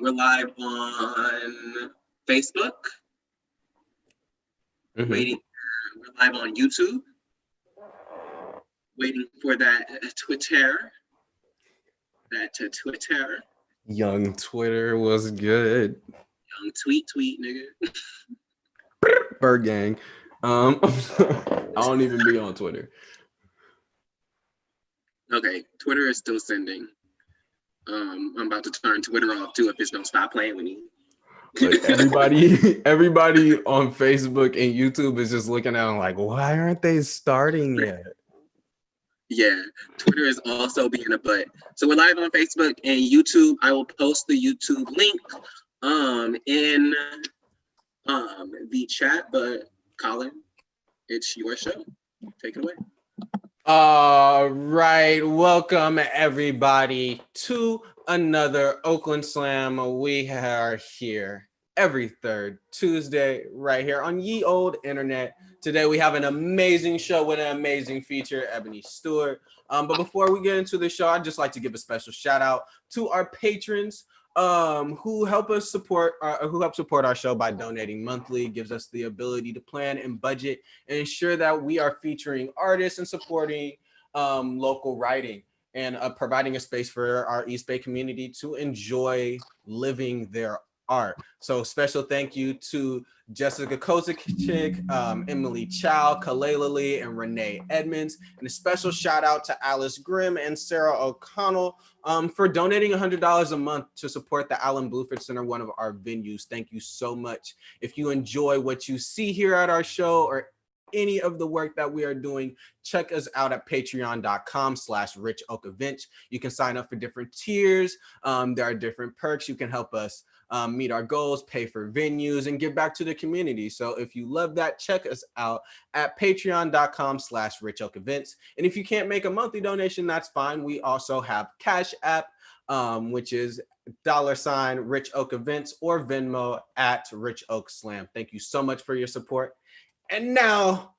We're live on Facebook. Waiting. We're live on YouTube. Waiting for that Twitter. Twitter. Young Twitter was good. Young tweet, nigga. Bird gang. I don't even be on Twitter. Okay, Twitter is still sending. I'm about to turn Twitter off too if it's don't stop playing with me. Like everybody on Facebook and YouTube is just looking at them like, why aren't they starting yet? Yeah, Twitter is also being a butt. So we're live on Facebook and YouTube. I will post the YouTube link in the chat, but Colin, it's your show. Take it away. All right, welcome everybody to another Oakland Slam. We are here every third Tuesday right here on ye old internet. Today we have an amazing show with an amazing feature, Ebony Stewart. But before we get into the show, I'd just like to give a special shout out to our patrons who help support our show by donating monthly. It gives us the ability to plan and budget and ensure that we are featuring artists and supporting local writing and providing a space for our East Bay community to enjoy living their art. So special thank you to Jessica Kozakic, Emily Chow, Kalela Lee, and Renee Edmonds. And a special shout out to Alice Grimm and Sarah O'Connell for donating $100 a month to support the Allen Bluford Center, one of our venues. Thank you so much. If you enjoy what you see here at our show or any of the work that we are doing, check us out at patreon.com/richoakevents. You can sign up for different tiers. There are different perks. You can help us meet our goals, pay for venues, and give back to the community. So if you love that, check us out at patreon.com/richoakevents. And if you can't make a monthly donation, that's fine. We also have Cash App, which is $Rich Oak Events, or Venmo at Rich Oak Slam. Thank you so much for your support. And now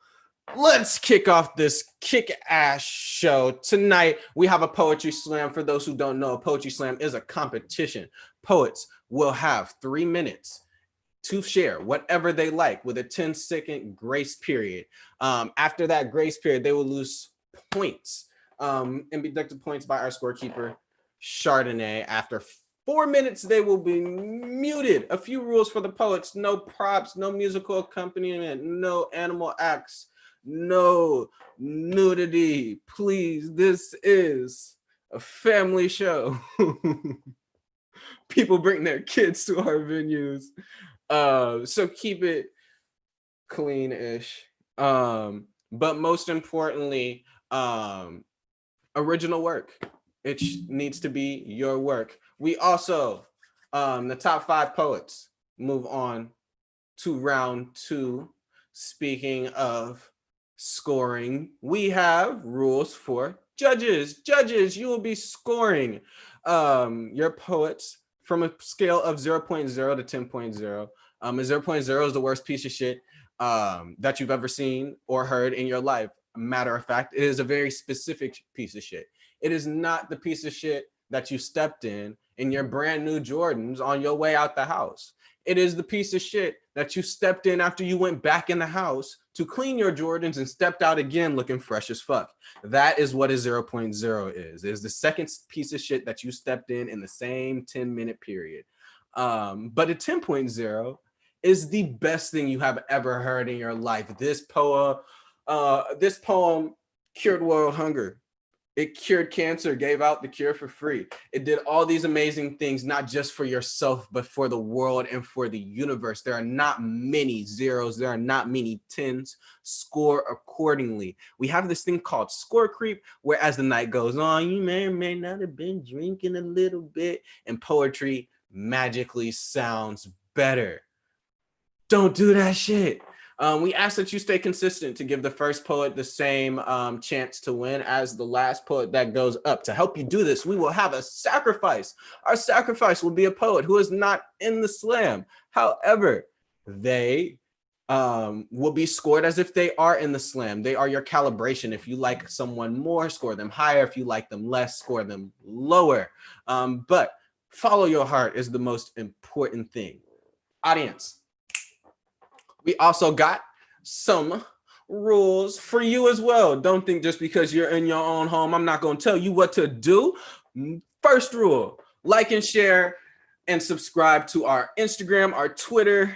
let's kick off this kick-ass show. Tonight, we have a poetry slam. For those who don't know, a poetry slam is a competition. Poets will have 3 minutes to share whatever they like with a 10-second grace period. After that grace period, they will lose points and be deducted points by our scorekeeper, Chardonnay. After 4 minutes, they will be muted. A few rules for the poets: no props, no musical accompaniment, no animal acts, no nudity. Please, this is a family show. People bring their kids to our venues. So keep it clean-ish. But most importantly, original work. It needs to be your work. We also, the top 5 poets, move on to round 2. Speaking of scoring, we have rules for judges. Judges, you will be scoring your poets from a scale of 0.0 to 10.0. A 0.0 is the worst piece of shit that you've ever seen or heard in your life. Matter of fact, it is a very specific piece of shit. It is not the piece of shit that you stepped in your brand new Jordans on your way out the house. It is the piece of shit that you stepped in after you went back in the house to clean your Jordans and stepped out again looking fresh as fuck. That is what a 0.0 is. It is the second piece of shit that you stepped in the same 10-minute period. But a 10.0 is the best thing you have ever heard in your life. This poem cured world hunger. It cured cancer, gave out the cure for free. It did all these amazing things, not just for yourself, but for the world and for the universe. There are not many zeros. There are not many tens. Score accordingly. We have this thing called score creep, where as the night goes on, you may or may not have been drinking a little bit, and poetry magically sounds better. Don't do that shit. We ask that you stay consistent to give the first poet the same chance to win as the last poet that goes up. To help you do this, we will have a sacrifice. Our sacrifice will be a poet who is not in the slam. However, they will be scored as if they are in the slam. They are your calibration. If you like someone more, score them higher. If you like them less, score them lower. But Follow your heart is the most important thing. Audience, we also got some rules for you as well. Don't think just because you're in your own home, I'm not going to tell you what to do. First rule, like and share and subscribe to our Instagram, our Twitter,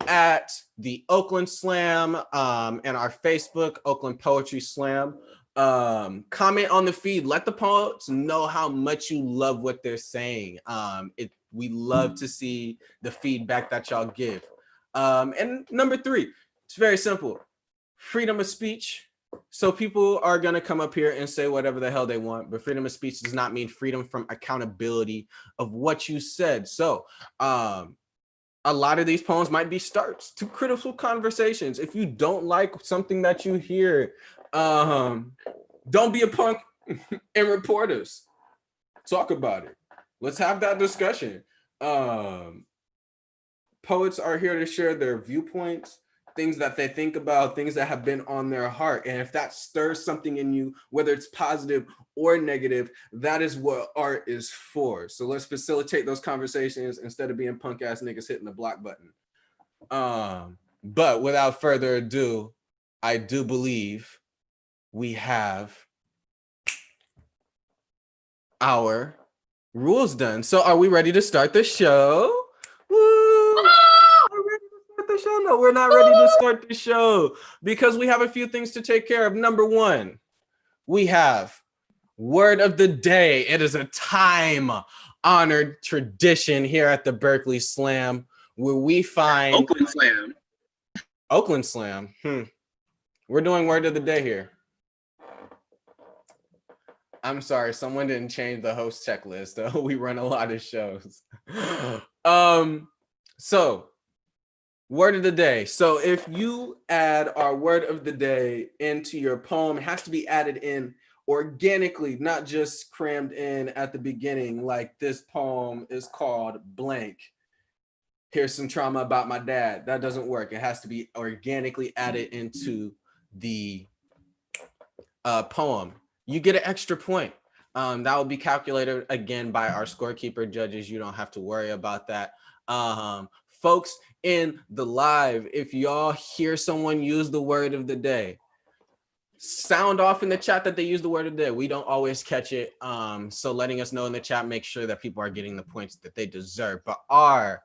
at the Oakland Slam, and our Facebook, Oakland Poetry Slam. Comment on the feed. Let the poets know how much you love what they're saying. We love to see the feedback that y'all give. And number 3, it's very simple. Freedom of speech. So people are going to come up here and say whatever the hell they want, but freedom of speech does not mean freedom from accountability of what you said. So a lot of these poems might be starts to critical conversations. If you don't like something that you hear, don't be a punk and report us. Talk about it. Let's have that discussion. Poets are here to share their viewpoints, things that they think about, things that have been on their heart. And if that stirs something in you, whether it's positive or negative, that is what art is for. So let's facilitate those conversations instead of being punk ass niggas hitting the block button. But without further ado, I do believe we have our rules done. So are we ready to start the show? Woo! The show? No, we're not ready to start the show because we have a few things to take care of. Number 1, we have word of the day. It is a time-honored tradition here at the Berkeley Slam where we find Oakland Slam. We're doing word of the day here. I'm sorry, someone didn't change the host checklist. We run a lot of shows. So word of the day. So if you add our word of the day into your poem, it has to be added in organically, not just crammed in at the beginning. Like this poem is called blank. Here's some trauma about my dad. That doesn't work. It has to be organically added into the poem. You get an extra point. That will be calculated again by our scorekeeper judges. You don't have to worry about that. Folks in the live, if y'all hear someone use the word of the day, sound off in the chat that they use the word of the day. We don't always catch it. So letting us know in the chat, make sure that people are getting the points that they deserve. But I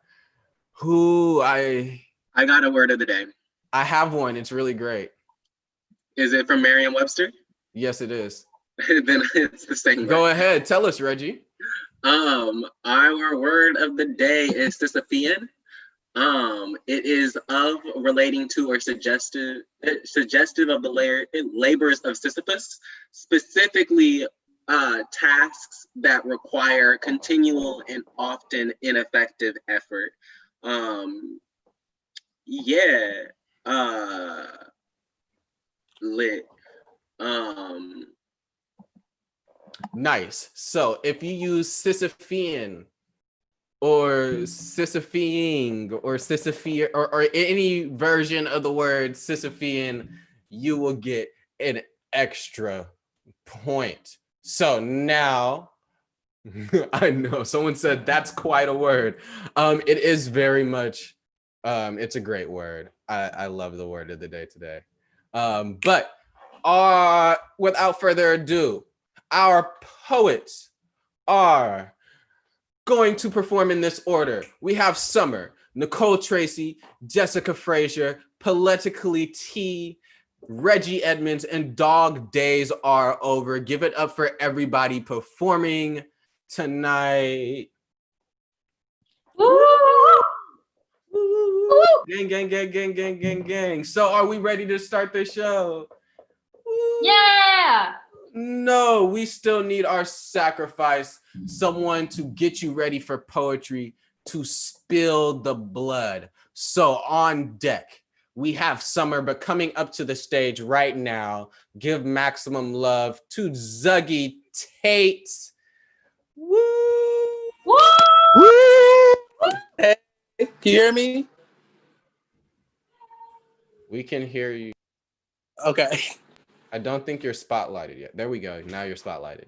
got a word of the day. I have one. It's really great. Is it from Merriam-Webster? Yes, it is. Then it's the same. Go ahead. Tell us, Reggie. Our word of the day is Sisyphean. It is of, relating to, or suggestive of the labors of Sisyphus, specifically tasks that require continual and often ineffective effort. Lit. Nice. So if you use Sisyphean or Sisypheing or Sisyphean or any version of the word Sisyphean, you will get an extra point. So now, I know someone said that's quite a word. It is very much, it's a great word. I love the word of the day today. But without further ado, our poets are going to perform in this order. We have Summer, Nicole Tracy, Jessica Frazier, Politically T, Reggie Edmonds, and Dog Days Are Over. Give it up for everybody performing tonight. Woo! Woo! Gang, gang, gang, gang, gang, gang, gang. So are we ready to start the show? Woo! Yeah! No, we still need our sacrifice, someone to get you ready for poetry, to spill the blood. So on deck, we have Summer, but coming up to the stage right now, give maximum love to Zuggy Tate. Woo! Woo! Woo! Hey, can you hear me? We can hear you. Okay. I don't think you're spotlighted yet. There we go. Now you're spotlighted.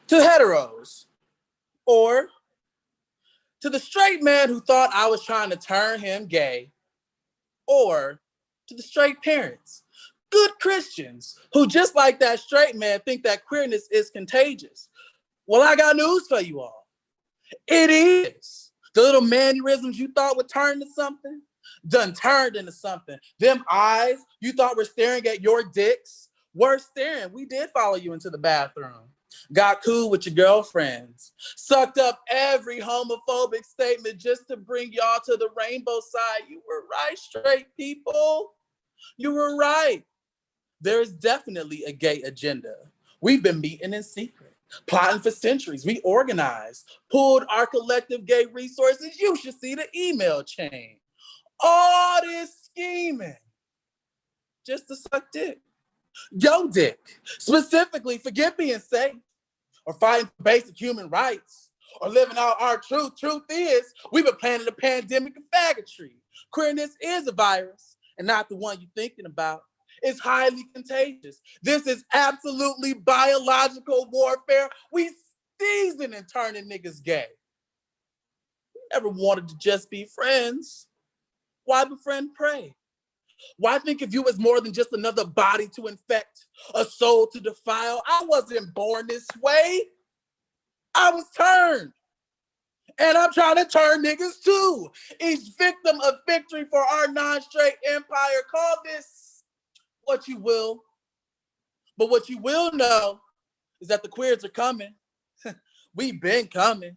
to heteros, or to the straight man who thought I was trying to turn him gay, or to the straight parents, good Christians who, just like that straight man, think that queerness is contagious. Well, I got news for you all. It is. The little mannerisms you thought would turn into something, done turned into something. Them eyes you thought were staring at your dicks were staring. We did follow you into the bathroom. Got cool with your girlfriends. Sucked up every homophobic statement just to bring y'all to the rainbow side. You were right, straight people. You were right. There is definitely a gay agenda. We've been meeting in secret, plotting for centuries. We organized, pulled our collective gay resources. You should see the email chain. All this scheming just to suck dick. Yo dick. Specifically, forget being safe or fighting for basic human rights or living out our truth. Truth is, we've been planning a pandemic of faggotry. Queerness is a virus and not the one you're thinking about. It's highly contagious. This is absolutely biological warfare. We season in turning niggas gay. We never wanted to just be friends. Why befriend prey? Why think of you as more than just another body to infect, a soul to defile? I wasn't born this way. I was turned. And I'm trying to turn niggas too. Each victim of victory for our non-straight empire. Call this what you will. But what you will know is that the queers are coming. We've been coming.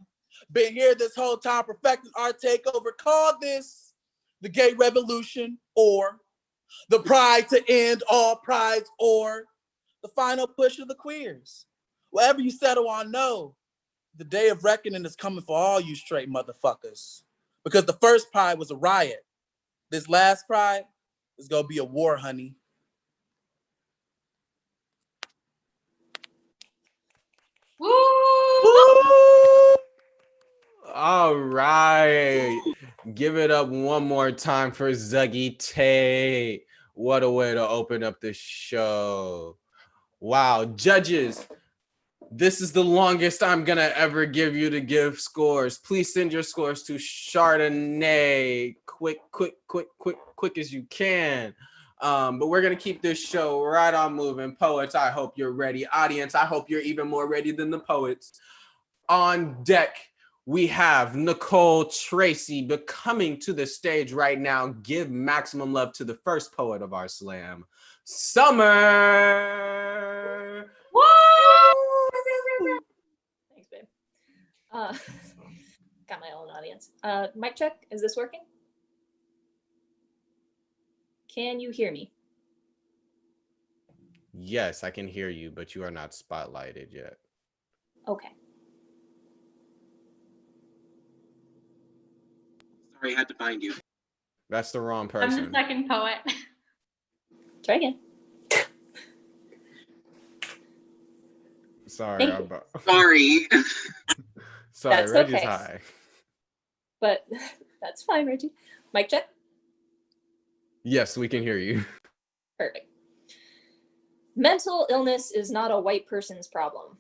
Been here this whole time perfecting our takeover. Call this the gay revolution, or the pride to end all prides, or the final push of the queers. Whatever you settle on, know the day of reckoning is coming for all you straight motherfuckers. Because the first pride was a riot. This last pride is gonna be a war, honey. Woo! All right. Give it up one more time for Zuggy Tay. What a way to open up the show. Wow. Judges, this is the longest I'm going to ever give you to give scores. Please send your scores to Chardonnay. Quick as you can. But we're going to keep this show right on moving. Poets, I hope you're ready. Audience, I hope you're even more ready than the poets. On deck, we have Nicole Tracy coming to the stage right now. Give maximum love to the first poet of our slam, Summer. Woo! Thanks, babe. Got my own audience. Mic check. Is this working? Can you hear me? Yes, I can hear you, but you are not spotlighted yet. Okay. Sorry, I had to find you. That's the wrong I'm person. the second poet. Try again. Sorry. Sorry. Sorry, That's Reggie's okay. high. But that's fine, Reggie. Mic check. Yes, we can hear you. Perfect. Mental illness is not a white person's problem.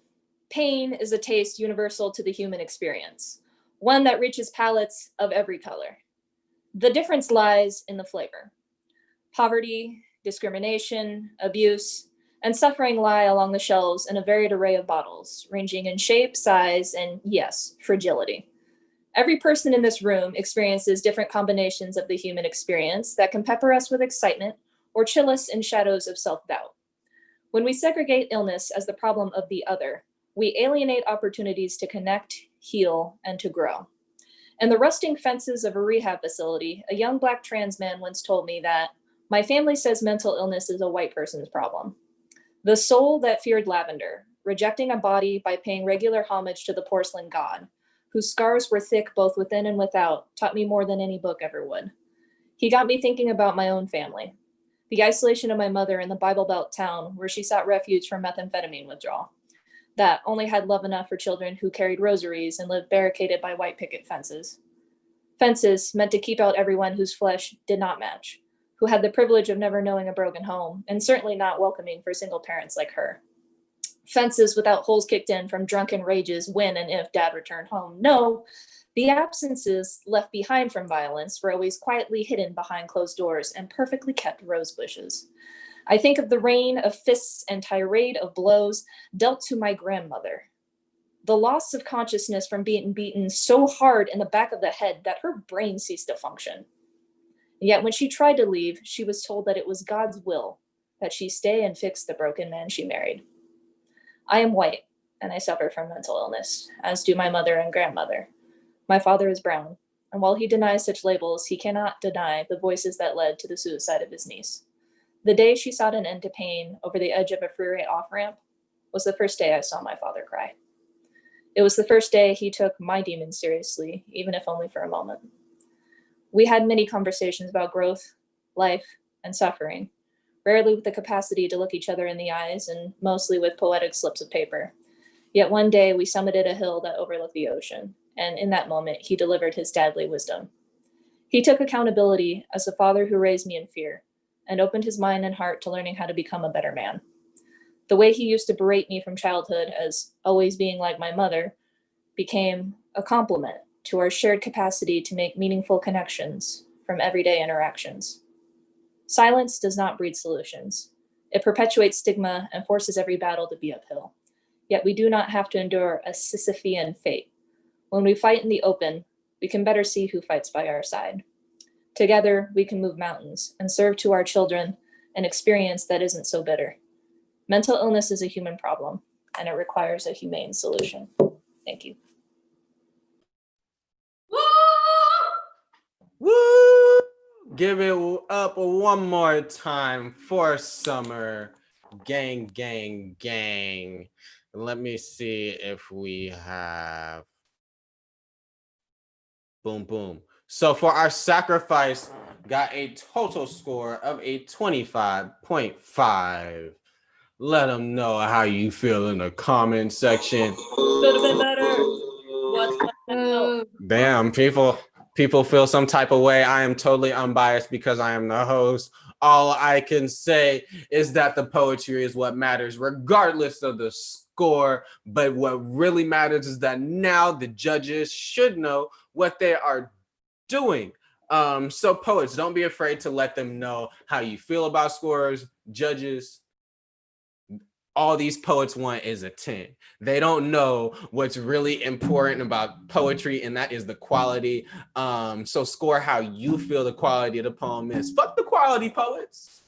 Pain is a taste universal to the human experience, one that reaches palates of every color. The difference lies in the flavor. Poverty, discrimination, abuse, and suffering lie along the shelves in a varied array of bottles, ranging in shape, size, and yes, fragility. Every person in this room experiences different combinations of the human experience that can pepper us with excitement or chill us in shadows of self-doubt. When we segregate illness as the problem of the other, we alienate opportunities to connect, heal, and to grow. In the rusting fences of a rehab facility, a young Black trans man once told me that, "My family says mental illness is a white person's problem." The soul that feared lavender, rejecting a body by paying regular homage to the porcelain god, whose scars were thick both within and without, taught me more than any book ever would. He got me thinking about my own family, the isolation of my mother in the Bible Belt town where she sought refuge from methamphetamine withdrawal, that only had love enough for children who carried rosaries and lived barricaded by white picket fences. Fences meant to keep out everyone whose flesh did not match, who had the privilege of never knowing a broken home, and certainly not welcoming for single parents like her. fences without holes kicked in from drunken rages when and if dad returned home. No, the absences left behind from violence were always quietly hidden behind closed doors and perfectly kept rose bushes. I think of the rain of fists and tirade of blows dealt to my grandmother. The loss of consciousness from being beaten so hard in the back of the head that her brain ceased to function. Yet when she tried to leave, she was told that it was God's will that she stay and fix the broken man she married. I am white, and I suffer from mental illness, as do my mother and grandmother. My father is brown, and while he denies such labels, he cannot deny the voices that led to the suicide of his niece. The day she sought an end to pain over the edge of a freeway off-ramp was the first day I saw my father cry. It was the first day he took my demons seriously, even if only for a moment. We had many conversations about growth, life, and suffering, rarely with the capacity to look each other in the eyes and mostly with poetic slips of paper. Yet one day we summited a hill that overlooked the ocean, and in that moment he delivered his dadly wisdom. He took accountability as a father who raised me in fear and opened his mind and heart to learning how to become a better man. The way he used to berate me from childhood as always being like my mother became a compliment to our shared capacity to make meaningful connections from everyday interactions. Silence does not breed solutions. It perpetuates stigma and forces every battle to be uphill. Yet we do not have to endure a Sisyphean fate. When we fight in the open, we can better see who fights by our side. Together, we can move mountains and serve to our children an experience that isn't so bitter. Mental illness is a human problem, and it requires a humane solution. Thank you. Woo! Give it up one more time for Summer. Gang, gang, gang. Let me see if we have. Boom, boom. So for our sacrifice, got a total score of a 25.5. Let them know how you feel in the comment section. Could have been better. What the hell? Damn, people feel some type of way. I am totally unbiased because I am the host. All I can say is that the poetry is what matters, regardless of the score. But what really matters is that now the judges should know what they are doing. So poets, don't be afraid to let them know how you feel about scores, judges. All these poets want is a 10. They don't know what's really important about poetry, and that is the quality. So score how you feel the quality of the poem is. Fuck the quality, poets.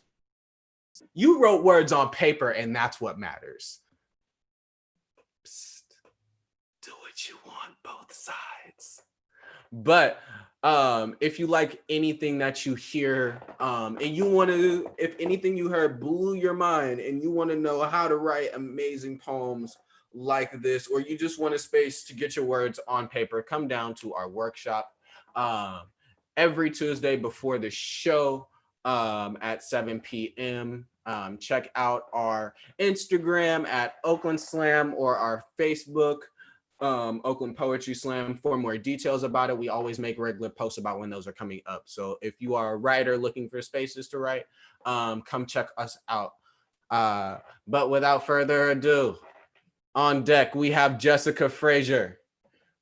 You wrote words on paper, and that's what matters. Psst. Do what you want, both sides. But if you like anything that you hear, and you want to, if anything you heard blew your mind and you want to know how to write amazing poems like this, or you just want a space to get your words on paper, come down to our workshop every Tuesday before the show at 7 p.m. Check out our Instagram at Oakland Slam or our Facebook Oakland Poetry Slam for more details about it. We always make regular posts about when those are coming up. So if you are a writer looking for spaces to write, come check us out. But without further ado, on deck, we have Jessica Frazier.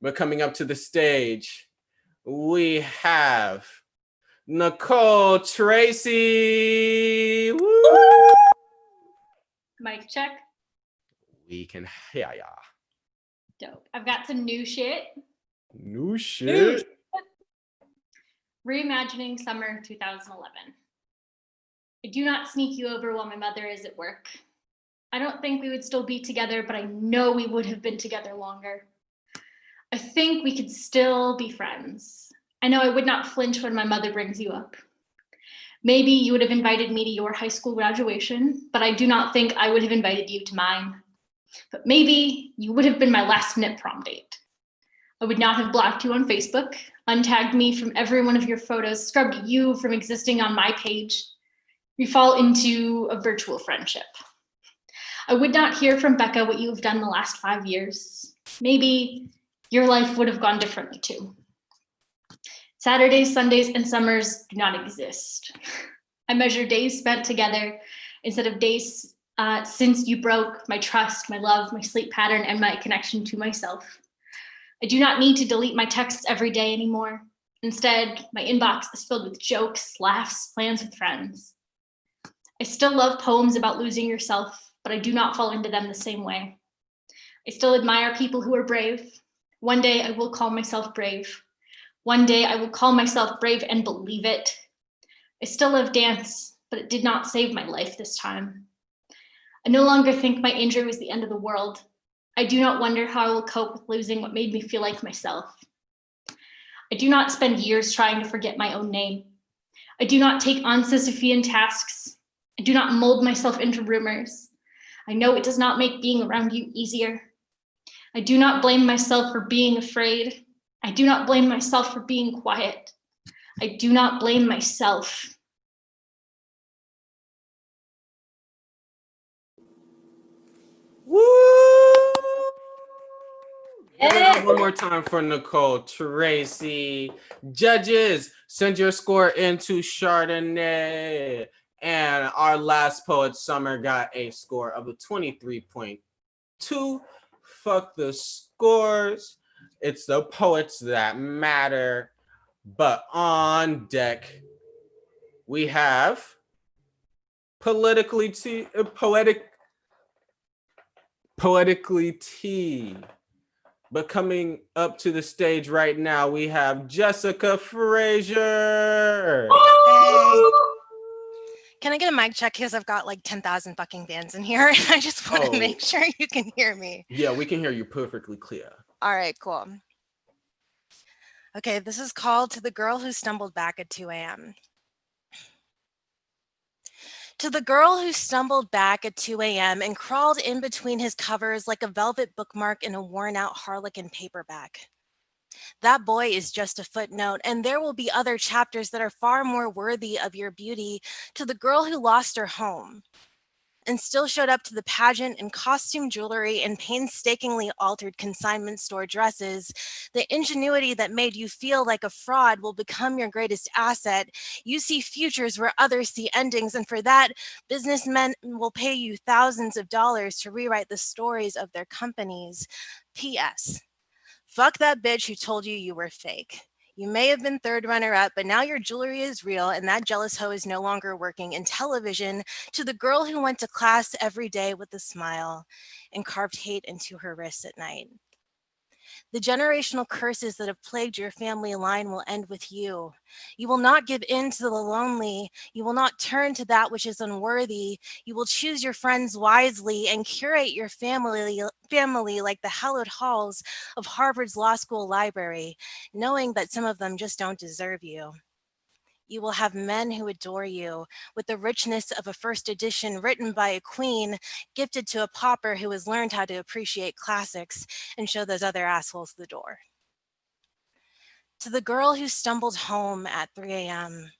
But coming up to the stage, we have Nicole Tracy. Woo! Mic check. We can hear ya. Dope. I've got some new shit. New shit. Reimagining summer 2011. I do not sneak you over while my mother is at work. I don't think we would still be together, but I know we would have been together longer. I think we could still be friends. I know I would not flinch when my mother brings you up. Maybe you would have invited me to your high school graduation, but I do not think I would have invited you to mine. But maybe you would have been my last minute prom date. I would not have blocked you on Facebook, untagged me from every one of your photos, scrubbed you from existing on my page. We fall into a virtual friendship. I would not hear from Becca what you have done the last 5 years. Maybe your life would have gone differently too. Saturdays, Sundays, and summers do not exist. I measure days spent together instead of days since you broke my trust, my love, my sleep pattern, and my connection to myself. I do not need to delete my texts every day anymore. Instead, my inbox is filled with jokes, laughs, plans with friends. I still love poems about losing yourself, but I do not fall into them the same way. I still admire people who are brave. One day I will call myself brave. One day I will call myself brave and believe it. I still love dance, but it did not save my life this time. I no longer think my injury was the end of the world. I do not wonder how I will cope with losing what made me feel like myself. I do not spend years trying to forget my own name. I do not take on Sisyphean tasks. I do not mold myself into rumors. I know it does not make being around you easier. I do not blame myself for being afraid. I do not blame myself for being quiet. I do not blame myself. Woo! Give it up Yeah. one more time for Nicole Tracy. Judges, send your score into Chardonnay. And our last poet, Summer, got a score of a 23.2. Fuck the scores. It's the poets that matter. But on deck, we have poetically T. But coming up to the stage right now, we have Jessica Frazier. Hey. Can I get a mic check? Because I've got like 10,000 fucking fans in here. I just want to make sure you can hear me. Yeah, we can hear you perfectly clear. All right, cool. Okay, this is called To the Girl Who Stumbled Back at 2 a.m. To the girl who stumbled back at 2 a.m. and crawled in between his covers like a velvet bookmark in a worn-out Harlequin paperback. That boy is just a footnote, and there will be other chapters that are far more worthy of your beauty. To the girl who lost her home and still showed up to the pageant in costume jewelry and painstakingly altered consignment store dresses, the ingenuity that made you feel like a fraud will become your greatest asset. You see futures where others see endings, and for that, businessmen will pay you thousands of dollars to rewrite the stories of their companies. P.S. Fuck that bitch who told you you were fake. You may have been third runner-up, but now your jewelry is real and that jealous hoe is no longer working in television. To the girl who went to class every day with a smile and carved hate into her wrists at night. The generational curses that have plagued your family line will end with you. You will not give in to the lonely. You will not turn to that which is unworthy. You will choose your friends wisely and curate your family like the hallowed halls of Harvard's law school library, knowing that some of them just don't deserve you. You will have men who adore you with the richness of a first edition written by a queen, gifted to a pauper who has learned how to appreciate classics and show those other assholes the door. To the girl who stumbled home at 3 a.m.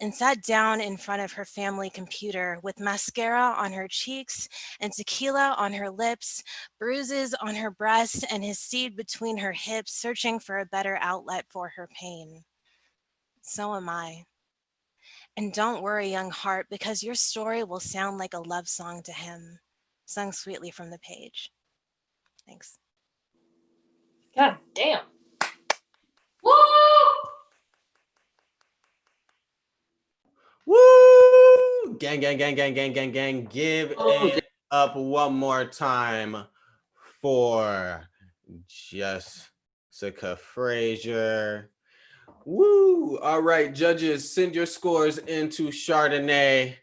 and sat down in front of her family computer with mascara on her cheeks and tequila on her lips, bruises on her breasts, and his seed between her hips, searching for a better outlet for her pain. So am I. And don't worry, young heart, because your story will sound like a love song to him, sung sweetly from the page. Thanks. God damn. Woo! Woo! Gang, gang, gang, gang, gang, gang, gang. Give it up one more time for Jessica Frazier. Woo! All right, judges, send your scores into Chardonnay.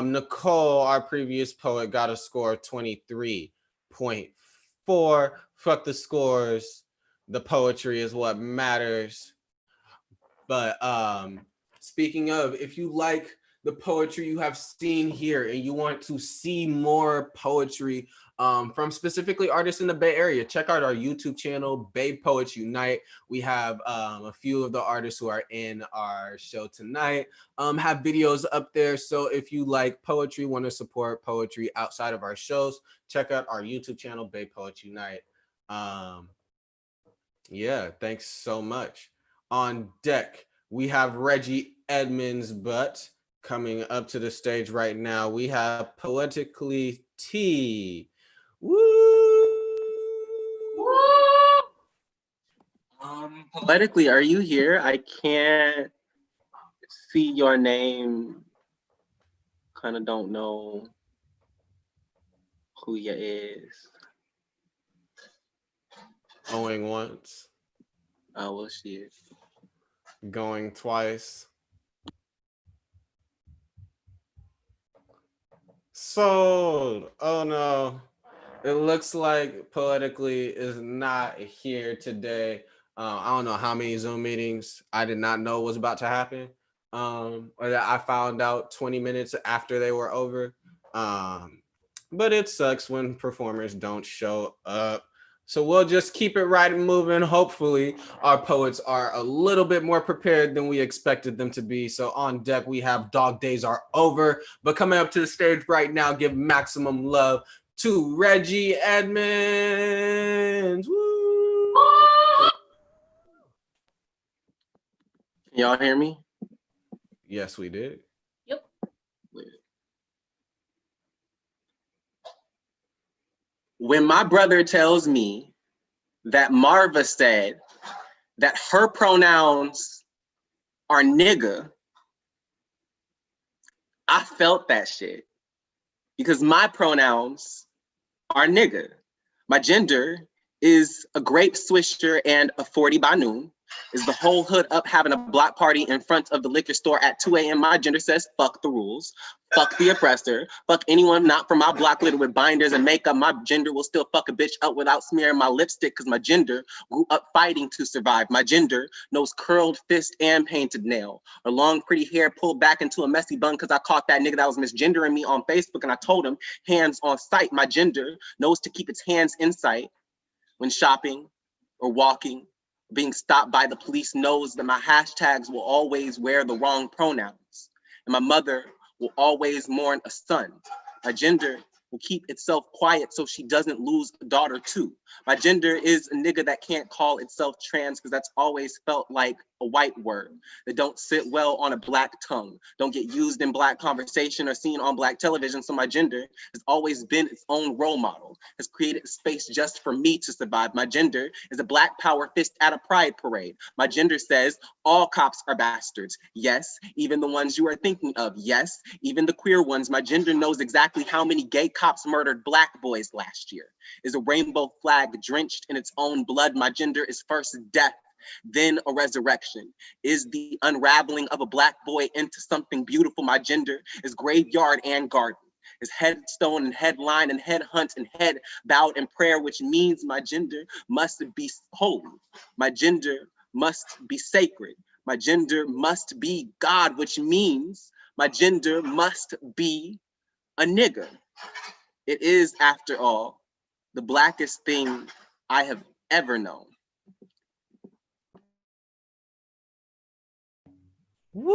Nicole, our previous poet, got a score of 23.4. Fuck the scores. The poetry is what matters. But speaking of, if you like the poetry you have seen here and you want to see more poetry from specifically artists in the Bay Area, check out our YouTube channel, Bay Poets Unite. We have a few of the artists who are in our show tonight have videos up there. So if you like poetry, want to support poetry outside of our shows, check out our YouTube channel, Bay Poets Unite. Yeah, thanks so much. On deck, we have Reggie Edmonds, but Coming up to the stage right now, we have Poetically T. Woo! Poetically, are you here? I can't see your name. Kind of don't know who you is. Owing once. Oh, well, shit. Going twice. Sold. Oh no. It looks like Poetically is not here today. I don't know how many Zoom meetings I did not know was about to happen, or that I found out 20 minutes after they were over. But it sucks when performers don't show up. So we'll just keep it right and moving. Hopefully, our poets are a little bit more prepared than we expected them to be. So on deck, we have Dog Days Are Over. But coming up to the stage right now, give maximum love to Reggie Edmonds. Woo! Can y'all hear me? Yes, we did. Yep. When my brother tells me that Marva said that her pronouns are nigga, I felt that shit because my pronouns are nigga. My gender is a grape swisher and a 40 by noon. Is the whole hood up having a block party in front of the liquor store at 2 a.m. My gender says fuck the rules, fuck the oppressor, fuck anyone not from my block littered with binders and makeup. My gender will still fuck a bitch up without smearing my lipstick because my gender grew up fighting to survive. My gender knows curled fist and painted nail, or long pretty hair pulled back into a messy bun because I caught that nigga that was misgendering me on Facebook and I told him hands on sight. My gender knows to keep its hands in sight when shopping or walking. Being stopped by the police knows that my hashtags will always wear the wrong pronouns. And my mother will always mourn a son. My gender will keep itself quiet so she doesn't lose a daughter too. My gender is a nigga that can't call itself trans because that's always felt like a white word that don't sit well on a black tongue, don't get used in black conversation or seen on black television. So my gender has always been its own role model, has created a space just for me to survive. My gender is a black power fist at a pride parade. My gender says all cops are bastards. Yes, even the ones you are thinking of. Yes, even the queer ones. My gender knows exactly how many gay cops murdered black boys last year. Is a rainbow flag drenched in its own blood. My gender is first death, then a resurrection. Is the unraveling of a black boy into something beautiful. My gender is graveyard and garden. Is headstone and headline and head hunt and head bowed in prayer, which means my gender must be holy. My gender must be sacred. My gender must be God, which means my gender must be a nigga. It is, after all, the blackest thing I have ever known. Woo!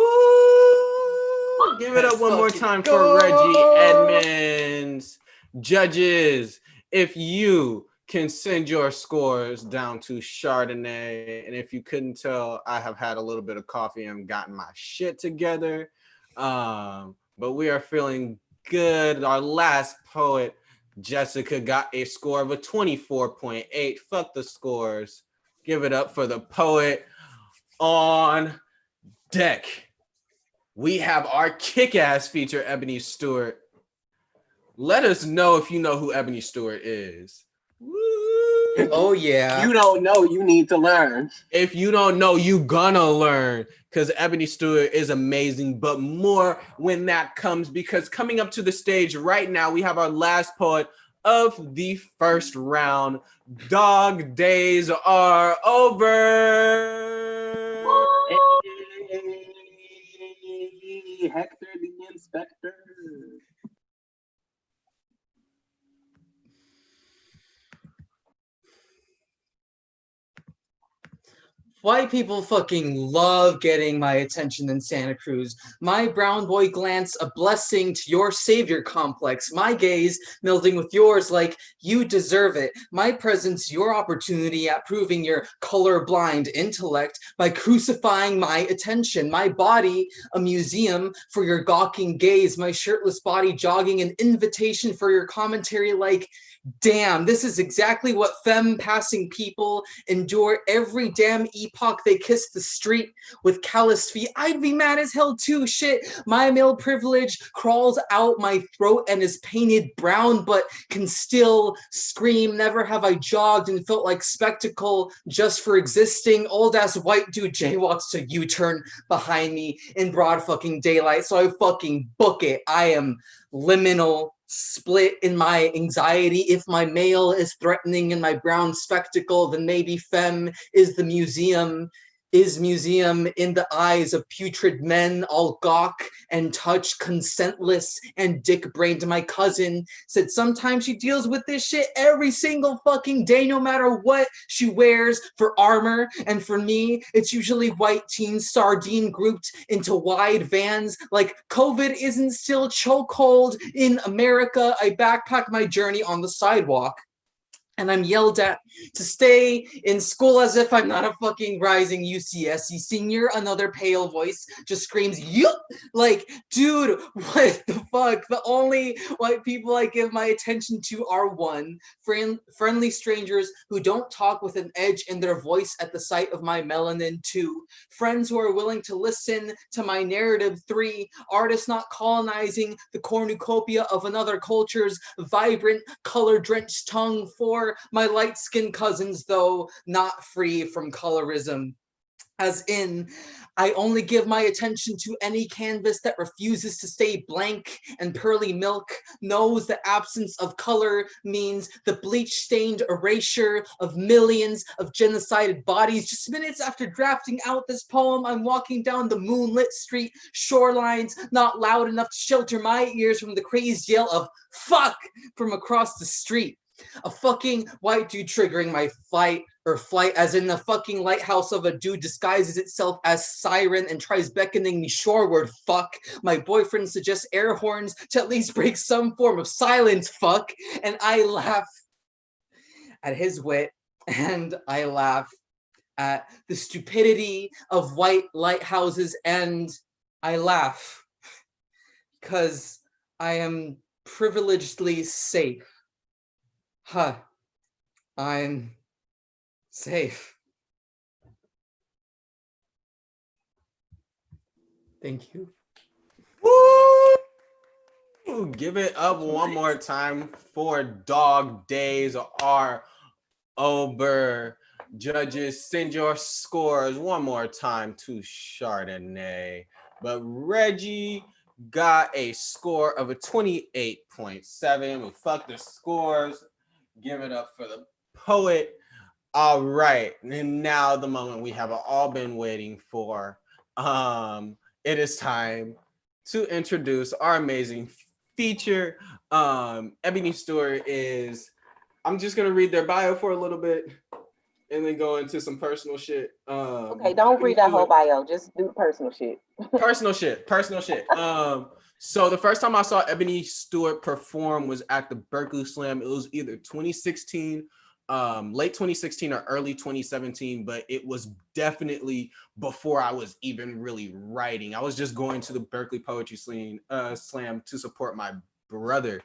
Give it up one more time for Reggie Edmonds. Judges, if you can send your scores down to Chardonnay, and if you couldn't tell, I have had a little bit of coffee and gotten my shit together. But we are feeling good. Our last poet, Jessica, got a score of a 24.8. Fuck the scores. Give it up for the poet on deck. We have our kick-ass feature, Ebony Stewart. Let us know if you know who Ebony Stewart is. Woo! Oh yeah. You don't know, you need to learn. If you don't know, you gonna learn, because Ebony Stewart is amazing, but more when that comes, because coming up to the stage right now, we have our last poet of the first round. Dog Days Are Over. Hey, Hector the Inspector. White people fucking love getting my attention in Santa Cruz. My brown boy glance a blessing to your savior complex. My gaze melding with yours like you deserve it. My presence your opportunity at proving your colorblind intellect by crucifying my attention. My body a museum for your gawking gaze. My shirtless body jogging an invitation for your commentary like, damn, this is exactly what femme passing people endure every damn epoch they kiss the street with calloused feet. I'd be mad as hell too, shit. My male privilege crawls out my throat and is painted brown, but can still scream, never have I jogged and felt like spectacle just for existing. Old ass white dude jaywalks to U-turn behind me in broad fucking daylight, so I fucking book it. I am liminal, split in my anxiety. If my male is threatening in my brown spectacle, then maybe femme is the museum, is museum in the eyes of putrid men, all gawk and touch, consentless and dick-brained. My cousin said sometimes she deals with this shit every single fucking day, no matter what she wears for armor. And for me, it's usually white teens sardine grouped into wide vans. Like COVID isn't still chokehold in America. I backpack my journey on the sidewalk. And I'm yelled at to stay in school as if I'm not a fucking rising UCSC senior. Another pale voice just screams, yup! Like, dude, what the fuck? The only white people I give my attention to are one, friendly strangers who don't talk with an edge in their voice at the sight of my melanin. Two, friends who are willing to listen to my narrative. Three, artists not colonizing the cornucopia of another culture's vibrant, color-drenched tongue. Four, my light-skinned cousins, though not free from colorism. As in, I only give my attention to any canvas that refuses to stay blank, and pearly milk knows the absence of color means the bleach-stained erasure of millions of genocided bodies. Just minutes after drafting out this poem, I'm walking down the moonlit street shorelines, not loud enough to shelter my ears from the crazed yell of fuck from across the street. A fucking white dude triggering my flight as in the fucking lighthouse of a dude disguises itself as siren and tries beckoning me shoreward. Fuck. My boyfriend suggests air horns to at least break some form of silence. Fuck. And I laugh at his wit, and I laugh at the stupidity of white lighthouses, and I laugh because I am privilegedly safe. Huh. I'm safe. Thank you. Woo! Give it up one more time for Dog Days are over. Judges, send your scores one more time to Chardonnay. But Reggie got a score of a 28.7. We fucked the scores. Give it up for the poet. All right, and now the moment we have all been waiting for. It is time to introduce our amazing feature. Ebony Stewart is, I'm just gonna read their bio for a little bit and then go into some personal shit. Okay, don't read that whole bio, just do personal shit. Personal shit. So the first time I saw Ebony Stewart perform was at the Berkeley Slam. It was either 2016, late 2016 or early 2017, but it was definitely before I was even really writing. I was just going to the Berkeley Poetry Slam to support my brother.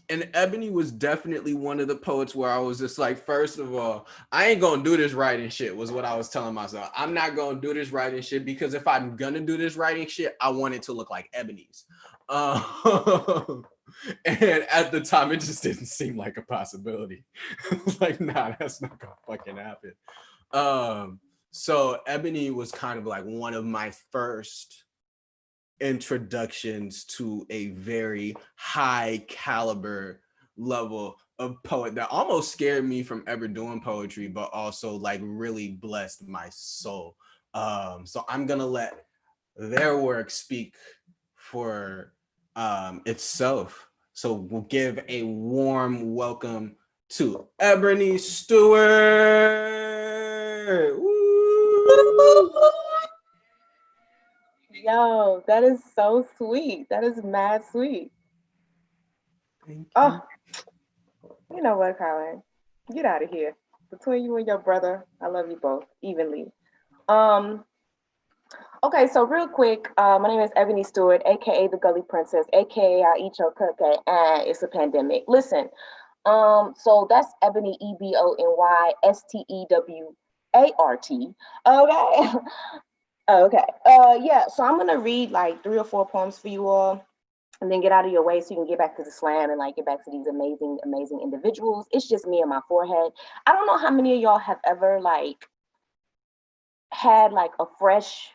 And Ebony was definitely one of the poets where I was just like, first of all, I ain't gonna do this writing shit, was what I was telling myself. I'm not gonna do this writing shit because if I'm gonna do this writing shit, I want it to look like Ebony's. And at the time, it just didn't seem like a possibility. Like, nah, that's not gonna fucking happen. So Ebony was kind of like one of my first introductions to a very high caliber level of poet that almost scared me from ever doing poetry, but also like really blessed my soul. So I'm gonna let their work speak for itself. So we'll give a warm welcome to Ebony Stewart. Woo! Yo, that is so sweet. That is mad sweet. Thank you. Oh, you know what, Colin? Get out of here. Between you and your brother, I love you both evenly. Um, okay, so real quick, my name is Ebony Stewart, aka the Gully Princess, aka I eat your cookie, and it's a pandemic. Listen, so that's Ebony EBONYSTEWART. Okay. Okay. Yeah, so I'm gonna read like 3 or 4 poems for you all and then get out of your way so you can get back to the slam and like get back to these amazing, amazing individuals. It's just me and my forehead. I don't know how many of y'all have ever like had like a fresh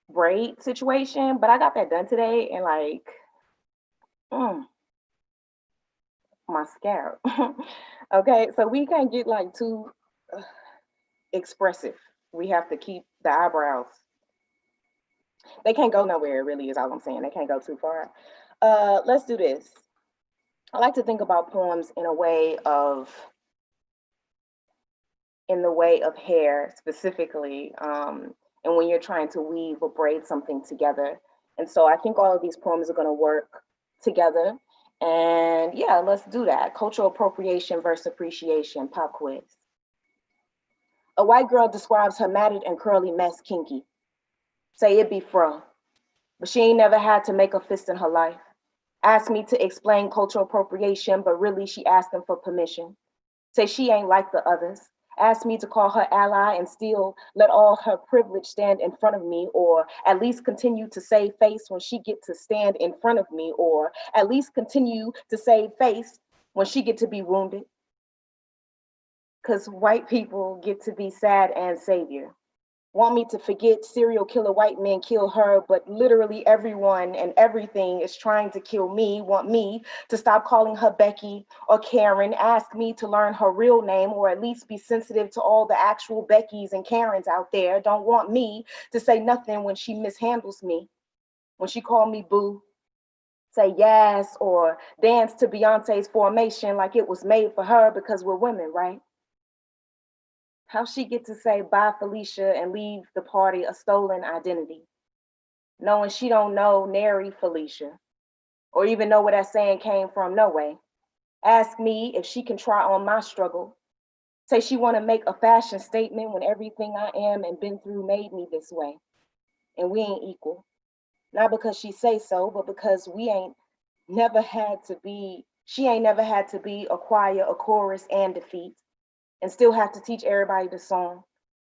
braid situation, but I got that done today and like my scalp. Okay, so we can't get like too expressive. We have to keep the eyebrows. They can't go nowhere, really, is all I'm saying. They can't go too far. Let's do this. I like to think about poems in the way of hair specifically, and when you're trying to weave or braid something together. And so I think all of these poems are going to work together. And yeah, let's do that. Cultural appropriation versus appreciation, pop quiz. A white girl describes her matted and curly mess kinky. Say it be fro, but she ain't never had to make a fist in her life. Asked me to explain cultural appropriation, but really she asking for permission. Say she ain't like the others. Asked me to call her ally and still let all her privilege stand in front of me, or at least continue to save face when she get to stand in front of me, or at least continue to save face when she get to be wounded. Because white people get to be sad and savior. Want me to forget serial killer white men kill her, but literally everyone and everything is trying to kill me. Want me to stop calling her Becky or Karen. Ask me to learn her real name or at least be sensitive to all the actual Beckys and Karens out there. Don't want me to say nothing when she mishandles me. When she call me boo, say yes or dance to Beyonce's Formation like it was made for her because we're women, right? How she get to say bye Felicia and leave the party a stolen identity, knowing she don't know nary Felicia, or even know where that saying came from, no way. Ask me if she can try on my struggle. Say she want to make a fashion statement when everything I am and been through made me this way. And we ain't equal. Not because she say so, but because she ain't never had to be a choir, a chorus, and defeat, and still have to teach everybody the song,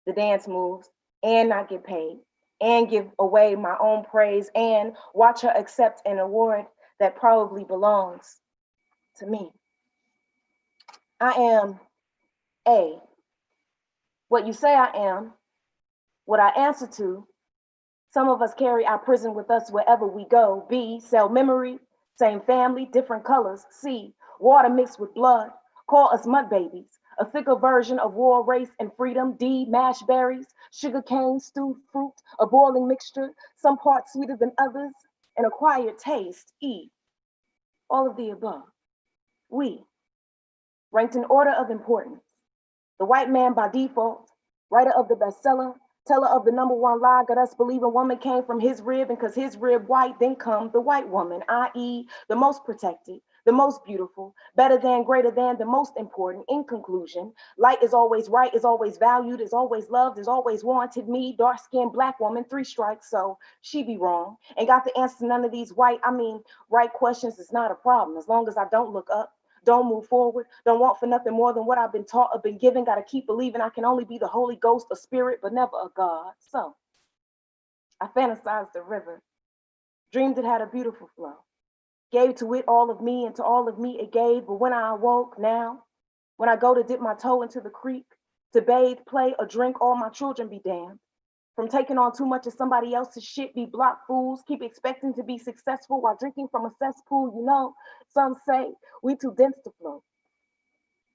the dance moves, and not get paid, and give away my own praise, and watch her accept an award that probably belongs to me. I am A, what you say I am, what I answer to. Some of us carry our prison with us wherever we go. B, cell memory, same family, different colors. C, water mixed with blood. Call us mud babies, a thicker version of war, race, and freedom. D, mashed berries, sugar cane, stewed fruit, a boiling mixture, some parts sweeter than others, an acquired taste. E, all of the above. We, ranked in order of importance. The white man by default, writer of the bestseller, teller of the #1 lie, got us believing woman came from his rib, and cause his rib white, then come the white woman, i.e. the most protected, the most beautiful, better than, greater than, the most important. In conclusion, light is always right, is always valued, is always loved, is always wanted. Me, dark-skinned black woman, 3 strikes, so she be wrong. Ain't got the answer to none of these right questions is not a problem, as long as I don't look up. Don't move forward. Don't want for nothing more than what I've been taught or been given. Got to keep believing I can only be the Holy Ghost, a spirit, but never a God. So I fantasized the river, dreamed it had a beautiful flow, gave to it all of me, and to all of me it gave. But when I awoke now, when I go to dip my toe into the creek, to bathe, play, or drink, all my children be damned. From taking on too much of somebody else's shit, be block fools, keep expecting to be successful while drinking from a cesspool. You know, some say we too dense to float.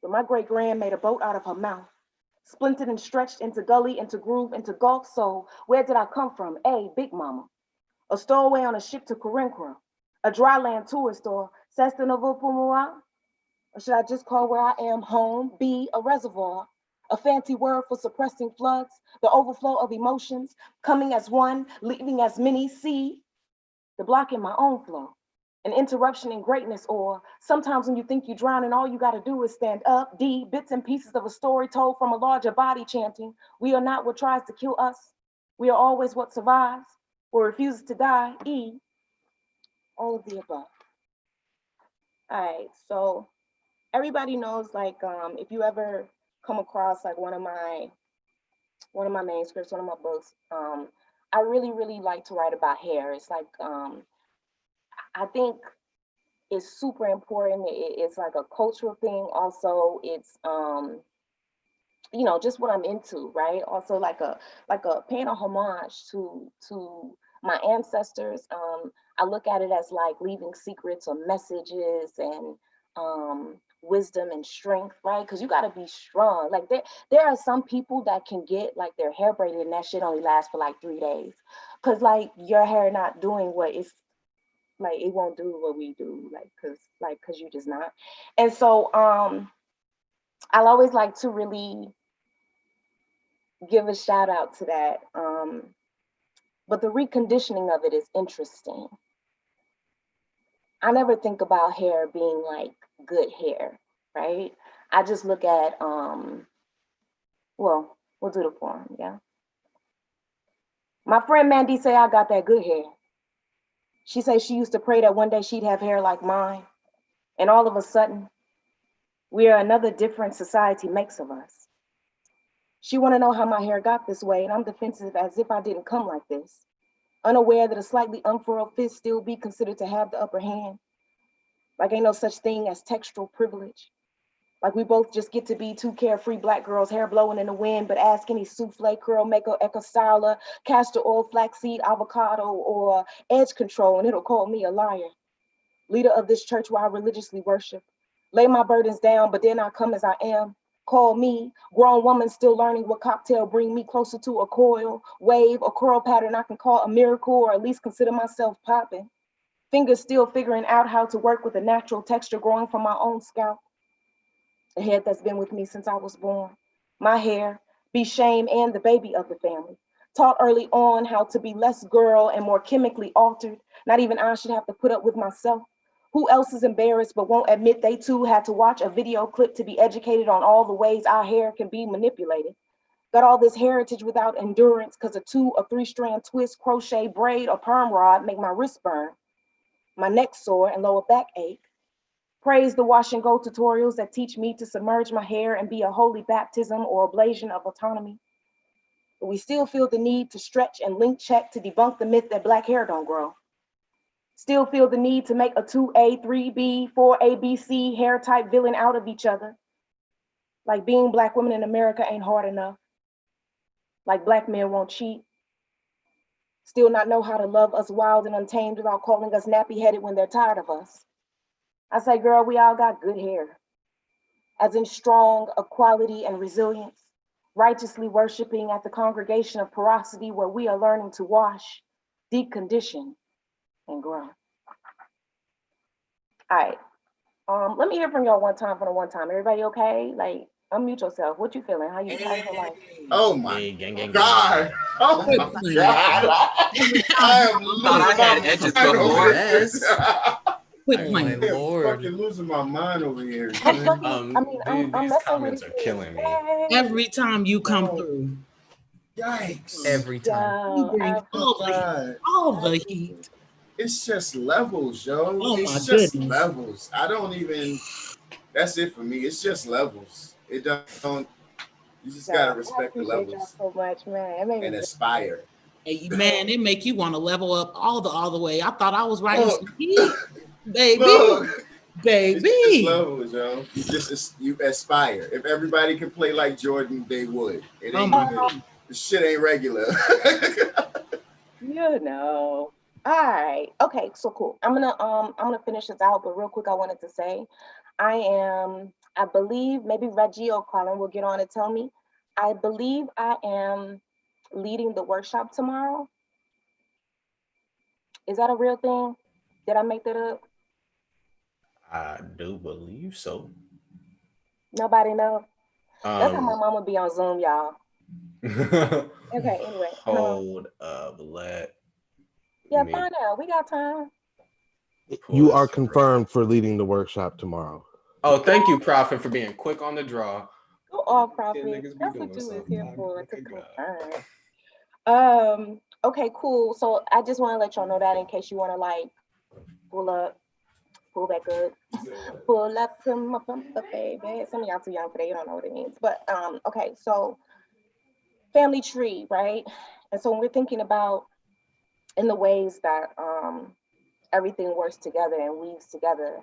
But my great grand made a boat out of her mouth, splintered and stretched into gully, into groove, into gulf. So where did I come from? A, Big Mama, a stowaway on a ship to Corinthia, a dry land tourist, or Sestinova Pumua. Or should I just call where I am home, be a reservoir? A fancy word for suppressing floods, the overflow of emotions, coming as one, leaving as many, see, the block in my own flow. An interruption in greatness, or sometimes when you think you're drowning, all you gotta do is stand up. D, bits and pieces of a story told from a larger body chanting, we are not what tries to kill us. We are always what survives, or refuses to die. E, all of the above. All right, so everybody knows, like, if you ever come across like one of my manuscripts, one of my books, I really like to write about hair. It's like, I think it's super important. It's like a cultural thing. Also, it's just what I'm into, right? Also, like a paying a homage to my ancestors. I look at it as like leaving secrets or messages and wisdom and strength, right? Because you got to be strong. Like there are some people that can get like their hair braided and that shit only lasts for like 3 days, because like your hair not doing what it's like, it won't do what we do, because you just not. And so I'll always like to really give a shout out to that. But the reconditioning of it is interesting. I never think about hair being like good hair, right? I just look at, well, we'll do the form, yeah. My friend Mandy say I got that good hair. She say she used to pray that one day she'd have hair like mine. And all of a sudden, we are another different society makes of us. She want to know how my hair got this way, and I'm defensive as if I didn't come like this, unaware that a slightly unfurled fist still be considered to have the upper hand. Like ain't no such thing as textural privilege. Like we both just get to be two carefree Black girls, hair blowing in the wind, but ask any souffle, curl maker, eco styler, castor oil, flaxseed, avocado, or edge control, and it'll call me a liar. Leader of this church where I religiously worship. Lay my burdens down, but then I come as I am. Call me, grown woman still learning what cocktail bring me closer to a coil, wave, or curl pattern I can call a miracle, or at least consider myself popping. Fingers still figuring out how to work with the natural texture growing from my own scalp. A head that's been with me since I was born. My hair, be shame and the baby of the family. Taught early on how to be less girl and more chemically altered. Not even I should have to put up with myself. Who else is embarrassed but won't admit they too had to watch a video clip to be educated on all the ways our hair can be manipulated? Got all this heritage without endurance because a 2 or 3 strand twist, crochet, braid, or perm rod make my wrist burn, my neck sore and lower back ache. Praise the wash and go tutorials that teach me to submerge my hair and be a holy baptism or ablation of autonomy. But we still feel the need to stretch and link check to debunk the myth that Black hair don't grow. Still feel the need to make a 2A, 3B, 4ABC hair type villain out of each other. Like being Black women in America ain't hard enough. Like Black men won't cheat. Still not know how to love us wild and untamed without calling us nappy-headed when they're tired of us. I say, girl, we all got good hair, as in strong equality and resilience, righteously worshiping at the congregation of porosity where we are learning to wash, decondition, and grow. All right, let me hear from y'all one time for the one time. Everybody okay? Like, unmute yourself. What you feeling? How you feel like? Oh my Hey, gang. God. Oh my God. I am losing Thought I had edges before. this. Quick plan. I am fucking losing my mind over here. These messing comments with are killing me. Every time you come through, Yikes. Every time. you bring all the heat. It's just levels, yo. Oh my It's just goodness. levels. I don't even, that's it for me. It's just levels. It don't, you just gotta respect the levels so much, man. and aspire. Hey, man, it make you want to level up all the way. I thought I was writing Look. some heat. Baby. Look. Baby. It's just levels, yo. You aspire. If everybody could play like Jordan, they would. It ain't even, the shit ain't regular. You know. All right. Okay, so cool. I'm gonna finish this out, but real quick, I wanted to say, I believe maybe Reggie or Colin will get on and tell me. I believe I am leading the workshop tomorrow. Is that a real thing? Did I make that up? I do believe so. Nobody know. That's how my mama be on Zoom, y'all. Okay, anyway. Hold up, Yeah, find out. We got time. You are confirmed for leading the workshop tomorrow. Oh, thank you, Prophet, for being quick on the draw. Go off, Prophet. That's what you is here for, to confirm. Okay, cool. So I just want to let y'all know that in case you want to like pull back up, pull up to my bumper, baby. Some of y'all too young for that. You don't know what it means. But okay, so family tree, right? And so when we're thinking about in the ways that everything works together and weaves together,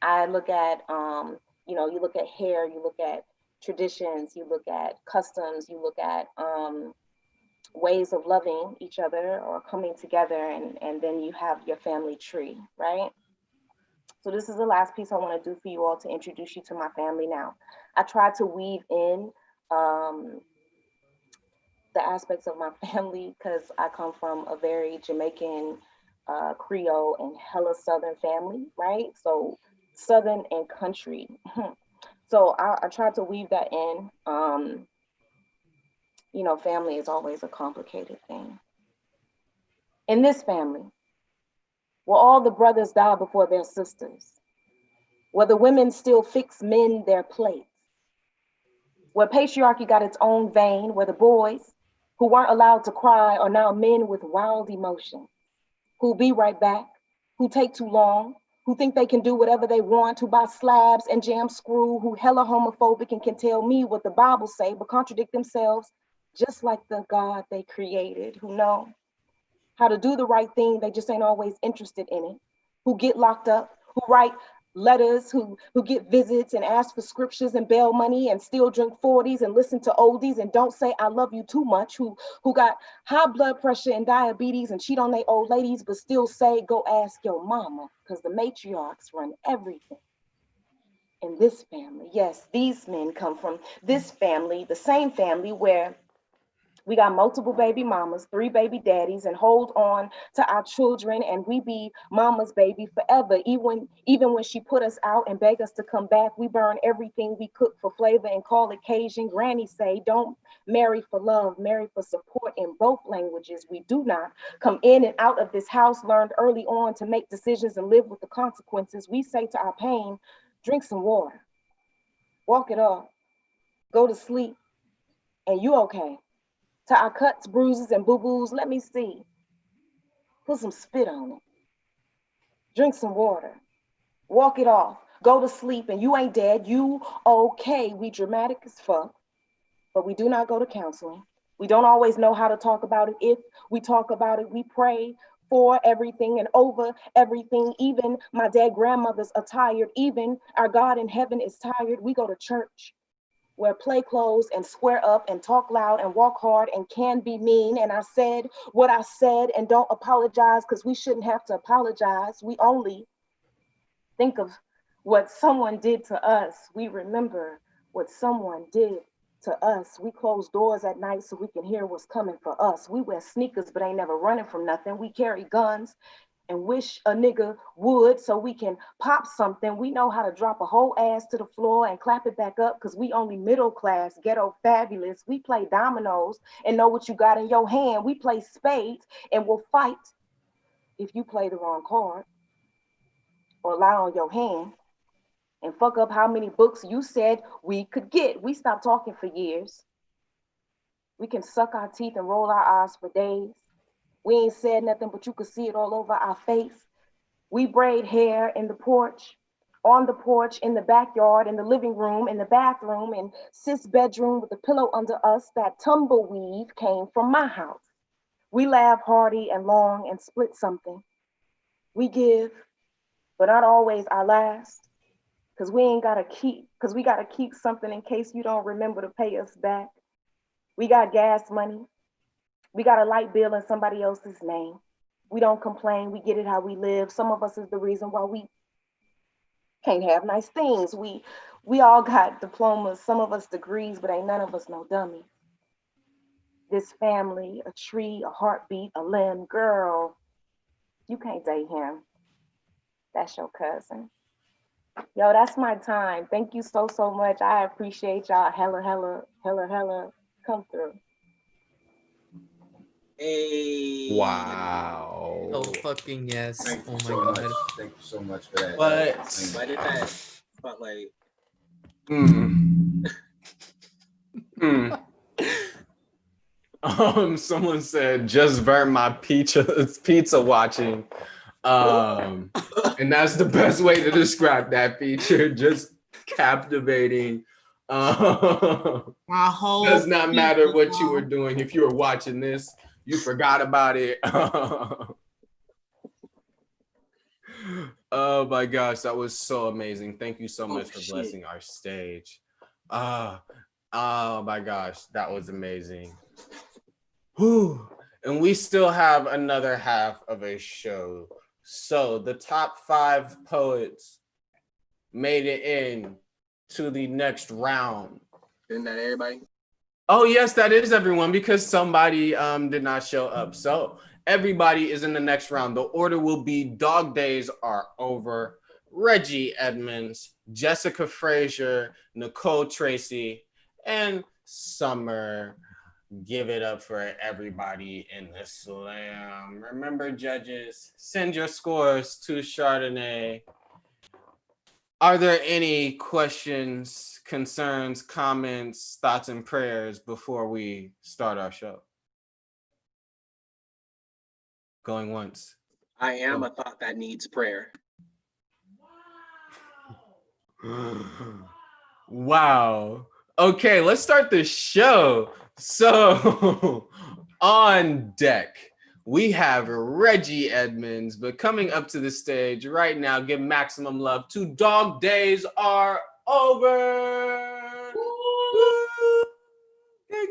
I look at you look at hair, you look at traditions, you look at customs, you look at ways of loving each other or coming together, and then you have your family tree, right? So this is the last piece I want to do for you all to introduce you to my family now. I try to weave in the aspects of my family because I come from a very Jamaican, Creole, and hella Southern family, right? So Southern and country. So I try to weave that in. Family is always a complicated thing. In this family, where all the brothers die before their sisters, where the women still fix men their plates, where patriarchy got its own vein, where the boys who weren't allowed to cry are now men with wild emotion, who'll be right back, who take too long, who think they can do whatever they want, who buy slabs and jam screw, who hella homophobic and can tell me what the Bible say, but contradict themselves just like the God they created, who know how to do the right thing, they just ain't always interested in it, who get locked up, who write letters, who get visits and ask for scriptures and bail money and still drink 40s and listen to oldies and don't say I love you too much, who got high blood pressure and diabetes and cheat on their old ladies, but still say go ask your mama, because the matriarchs run everything. In this family, yes, these men come from this family, the same family where we got multiple baby mamas, 3 baby daddies, and hold on to our children, and we be mama's baby forever. Even when she put us out and beg us to come back, we burn everything we cook for flavor and call it Cajun. Granny say, don't marry for love, marry for support in both languages. We do not come in and out of this house, learned early on to make decisions and live with the consequences. We say to our pain, drink some water, walk it off, go to sleep, and you okay. To our cuts, bruises, and boo-boos, let me see. Put some spit on it. Drink some water. Walk it off. Go to sleep, and you ain't dead. You okay. We dramatic as fuck, but we do not go to counseling. We don't always know how to talk about it. If we talk about it, we pray for everything and over everything. Even my dead grandmothers are tired. Even our God in heaven is tired. We go to church, wear play clothes and square up and talk loud and walk hard and can be mean. And I said what I said and don't apologize because we shouldn't have to apologize. We only think of what someone did to us. We remember what someone did to us. We close doors at night so we can hear what's coming for us. We wear sneakers but ain't never running from nothing. We carry guns and wish a nigga would so we can pop something. We know how to drop a whole ass to the floor and clap it back up because we only middle class, ghetto fabulous. We play dominoes and know what you got in your hand. We play spades and we'll fight if you play the wrong card or lie on your hand and fuck up how many books you said we could get. We stopped talking for years. We can suck our teeth and roll our eyes for days. We ain't said nothing, but you could see it all over our face. We braid hair in the porch, on the porch, in the backyard, in the living room, in the bathroom, in sis' bedroom with a pillow under us. That tumbleweave came from my house. We laugh hearty and long and split something. We give, but not always our last, because we gotta keep something in case you don't remember to pay us back. We got gas money. We got a light bill in somebody else's name. We don't complain. We get it how we live. Some of us is the reason why we can't have nice things. We all got diplomas, some of us degrees, but ain't none of us no dummies. This family, a tree, a heartbeat, a limb, girl, you can't date him. That's your cousin. Yo, that's my time. Thank you so much. I appreciate y'all. Hella come through. Hey. Wow. Oh fucking yes. Thank you Oh my so god. much. Thank you so much for that. But Why did that spotlight? Someone said just burnt my pizza watching. And that's the best way to describe that feature. Just captivating. My whole Does not matter pizza what you were song. doing. If you were watching this, you forgot about it. Oh my gosh, that was so amazing. Thank you so much for blessing our stage. Oh my gosh, that was amazing. Whew. And we still have another half of a show. So the top 5 poets made it in to the next round. Isn't that everybody? Oh yes, that is everyone, because somebody did not show up. So everybody is in the next round. The order will be Dog Days Are Over, Reggie Edmonds, Jessica Frazier, Nicole Tracy, and Summer. Give it up for everybody in the slam. Remember, judges, send your scores to Chardonnay. Are there any questions, concerns, comments, thoughts, and prayers before we start our show? Going once. I am a thought that needs prayer. Wow. Okay, let's start the show. So, on deck, we have Reggie Edmonds, but coming up to the stage right now, give maximum love to Dog Days Are Over. Woo! Good.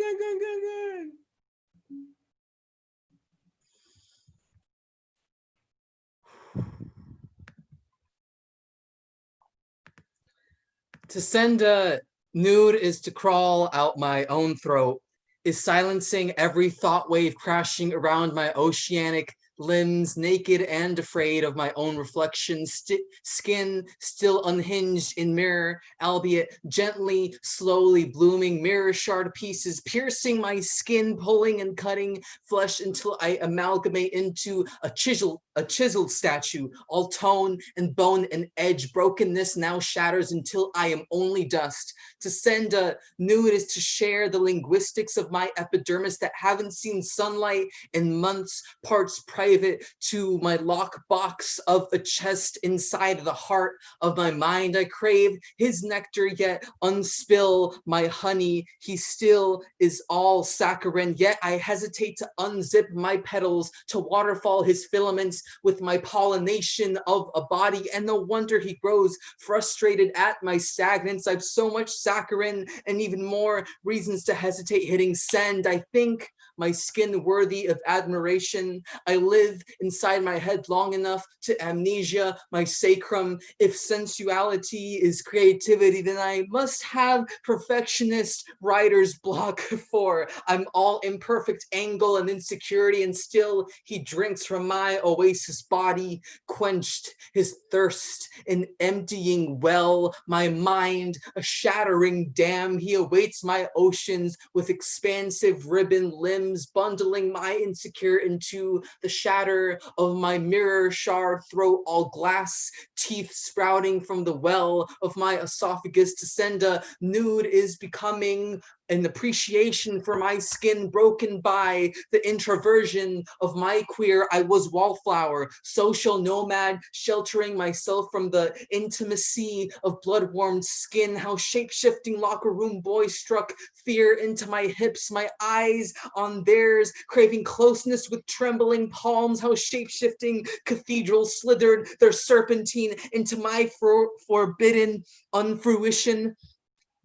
To send a nude is to crawl out my own throat, is silencing every thought wave crashing around my oceanic limbs, naked and afraid of my own reflection, skin still unhinged in mirror, albeit gently, slowly blooming mirror shard pieces, piercing my skin, pulling and cutting flesh until I amalgamate into a chiseled statue, all tone and bone and edge. Brokenness now shatters until I am only dust. To send a nude is to share the linguistics of my epidermis that haven't seen sunlight in months, parts private to my lockbox of a chest inside the heart of my mind. I crave his nectar, yet unspill my honey. He still is all saccharine, yet I hesitate to unzip my petals to waterfall his filaments with my pollination of a body. And no wonder he grows frustrated at my stagnance. I've so much saccharin and even more reasons to hesitate hitting send. I think my skin worthy of admiration. I live inside my head long enough to amnesia my sacrum. If sensuality is creativity, then I must have perfectionist writer's block, for I'm all imperfect angle and insecurity, and still he drinks from my oasis body, quenched his thirst in emptying well, my mind a shattering dam. He awaits my oceans with expansive ribbon limbs, bundling my insecure into the shatter of my mirror shard throat, all glass teeth sprouting from the well of my esophagus. To send a nude is becoming an appreciation for my skin broken by the introversion of my queer. I was wallflower, social nomad, sheltering myself from the intimacy of blood-warmed skin. How shape-shifting locker room boys struck fear into my hips, my eyes on theirs, craving closeness with trembling palms. How shape-shifting cathedrals slithered their serpentine into my forbidden unfruition.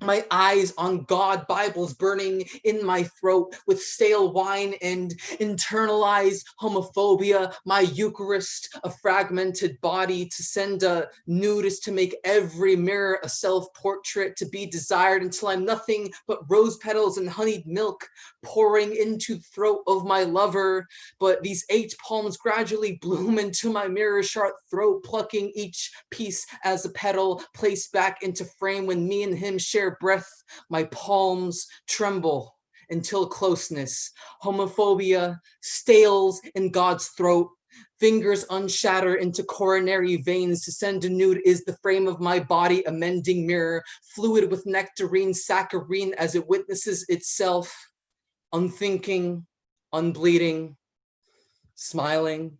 My eyes on God Bibles burning in my throat with stale wine and internalized homophobia. My Eucharist, a fragmented body to send a nudist to make every mirror a self-portrait to be desired until I'm nothing but rose petals and honeyed milk pouring into the throat of my lover. But these 8 palms gradually bloom into my mirror-sharp throat, plucking each piece as a petal placed back into frame. When me and him share breath, my palms tremble until closeness. Homophobia stales in God's throat. Fingers unshatter into coronary veins to send a nude is the frame of my body, a mending mirror, fluid with nectarine, saccharine as it witnesses itself, unthinking, unbleeding, smiling.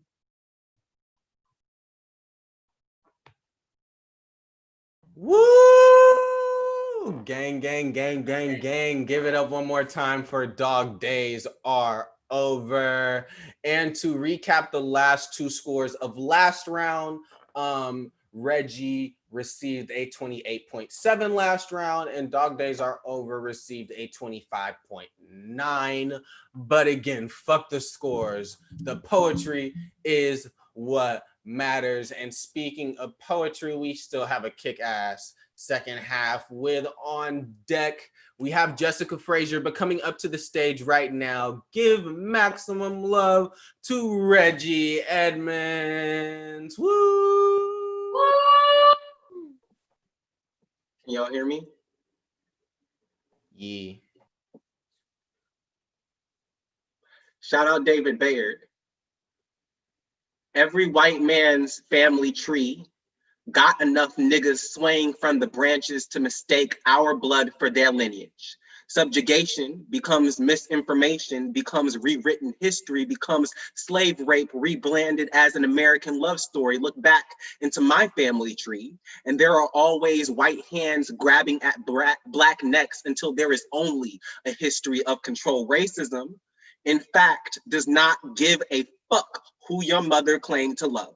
Woo! Gang, gang, gang, gang, gang. Give it up one more time for Dog Days Are Over. And to recap the last 2 scores of last round, Reggie received a 28.7 last round, and Dog Days Are Over received a 25.9. But again, fuck the scores. The poetry is what matters. And speaking of poetry, we still have a kick-ass second half with on deck. We have Jessica Frazier, but coming up to the stage right now, give maximum love to Reggie Edmonds. Woo! Can y'all hear me? Yeah. Shout out David Bayard. Every white man's family tree got enough niggas swaying from the branches to mistake our blood for their lineage. Subjugation becomes misinformation, becomes rewritten history, becomes slave rape rebranded as an American love story. Look back into my family tree, and there are always white hands grabbing at black necks until there is only a history of control. Racism, in fact, does not give a fuck who your mother claimed to love.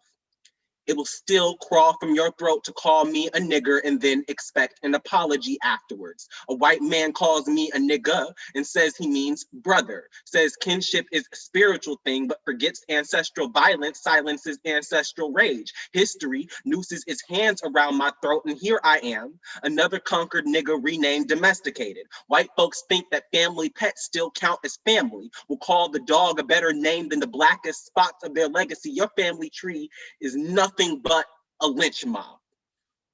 It will still crawl from your throat to call me a nigger and then expect an apology afterwards. A white man calls me a nigga and says he means brother, says kinship is a spiritual thing, but forgets ancestral violence silences ancestral rage. History nooses its hands around my throat, and here I am, another conquered nigga renamed domesticated. White folks think that family pets still count as family, will call the dog a better name than the blackest spots of their legacy. Your family tree is nothing but a lynch mob,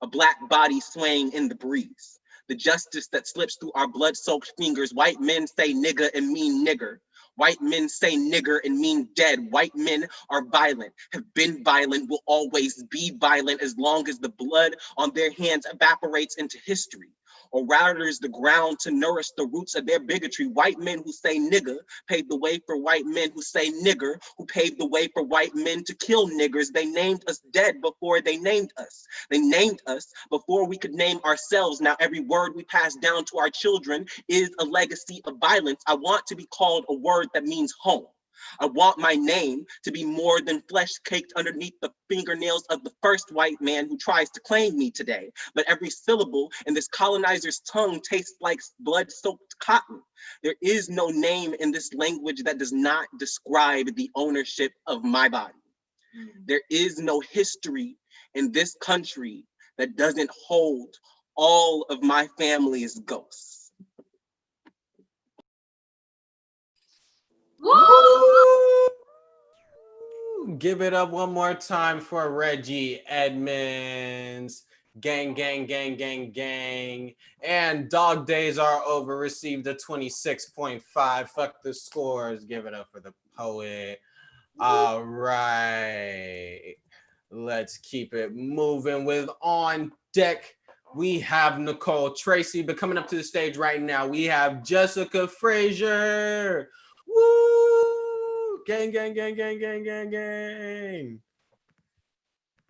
a black body swaying in the breeze. The justice that slips through our blood-soaked fingers. White men say nigga and mean nigger. White men say nigger and mean dead. White men are violent, have been violent, will always be violent as long as the blood on their hands evaporates into history, or routers the ground to nourish the roots of their bigotry. White men who say nigga paved the way for white men who say nigger, who paved the way for white men to kill niggers. They named us dead before they named us. They named us before we could name ourselves. Now every word we pass down to our children is a legacy of violence. I want to be called a word that means home. I want my name to be more than flesh caked underneath the fingernails of the first white man who tries to claim me today. But every syllable in this colonizer's tongue tastes like blood-soaked cotton. There is no name in this language that does not describe the ownership of my body. There is no history in this country that doesn't hold all of my family's ghosts. Woo! Give it up one more time for Reggie Edmonds. Gang, gang, gang, gang, gang. And Dog Days Are Over received a 26.5. Fuck the scores. Give it up for the poet. All right. Let's keep it moving with on deck. We have Nicole Tracy, but coming up to the stage right now, we have Jessica Frazier. Woo! Gang, gang, gang, gang, gang, gang, gang.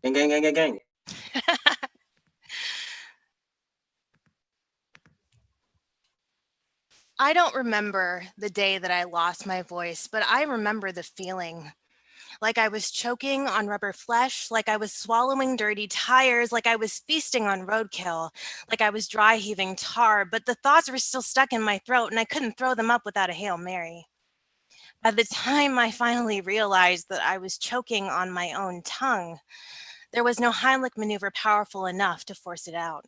Gang, gang, gang, gang, gang. I don't remember the day that I lost my voice, but I remember the feeling. like I was choking on rubber flesh, like I was swallowing dirty tires, like I was feasting on roadkill, like I was dry heaving tar, but the thoughts were still stuck in my throat and I couldn't throw them up without a Hail Mary. By the time I finally realized that I was choking on my own tongue, there was no Heimlich maneuver powerful enough to force it out.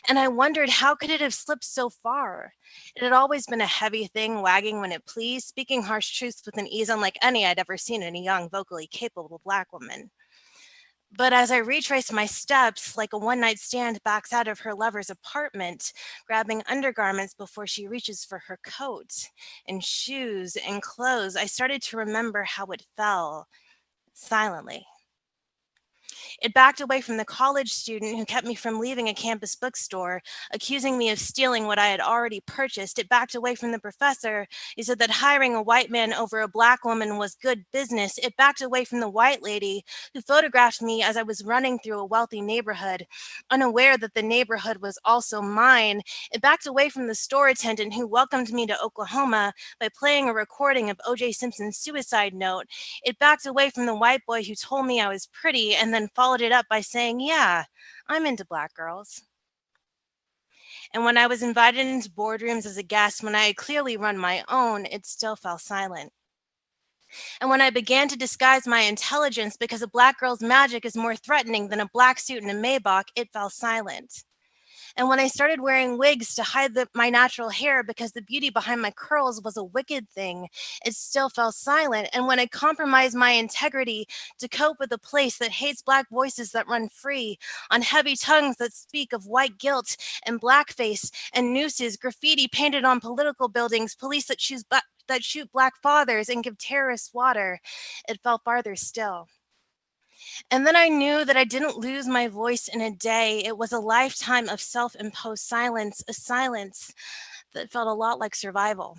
And I wondered, how could it have slipped so far? It had always been a heavy thing, wagging when it pleased, speaking harsh truths with an ease unlike any I'd ever seen in a young, vocally capable Black woman. But as I retraced my steps, like a one-night stand backs out of her lover's apartment, grabbing undergarments before she reaches for her coat, and shoes and clothes, I started to remember how it fell, silently. It backed away from the college student who kept me from leaving a campus bookstore, accusing me of stealing what I had already purchased. It backed away from the professor who said that hiring a white man over a Black woman was good business. It backed away from the white lady who photographed me as I was running through a wealthy neighborhood, unaware that the neighborhood was also mine. It backed away from the store attendant who welcomed me to Oklahoma by playing a recording of O.J. Simpson's suicide note. It backed away from the white boy who told me I was pretty and then followed it up by saying, yeah, I'm into Black girls. And when I was invited into boardrooms as a guest, when I had clearly run my own, it still fell silent. And when I began to disguise my intelligence because a Black girl's magic is more threatening than a black suit and a Maybach, it fell silent. And when I started wearing wigs to hide my natural hair because the beauty behind my curls was a wicked thing, it still fell silent. And when I compromised my integrity to cope with a place that hates Black voices that run free, on heavy tongues that speak of white guilt and blackface and nooses, graffiti painted on political buildings, police that shoot Black fathers and give terrorists water, it fell farther still. And then I knew that I didn't lose my voice in a day. It was a lifetime of self-imposed silence, a silence that felt a lot like survival.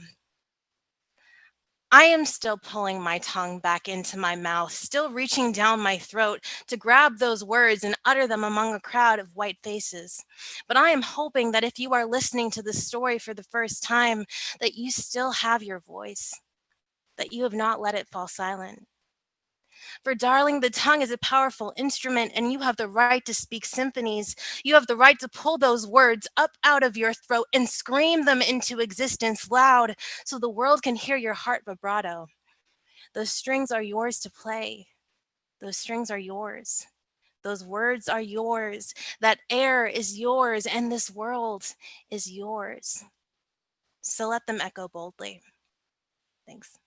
I am still pulling my tongue back into my mouth, still reaching down my throat to grab those words and utter them among a crowd of white faces. But I am hoping that if you are listening to this story for the first time, that you still have your voice, that you have not let it fall silent. For darling, the tongue is a powerful instrument and you have the right to speak symphonies. You have the right to pull those words up out of your throat and scream them into existence loud so the world can hear your heart vibrato. Those strings are yours to play. Those strings are yours. Those words are yours. That air is yours and this world is yours. So let them echo boldly. Thanks.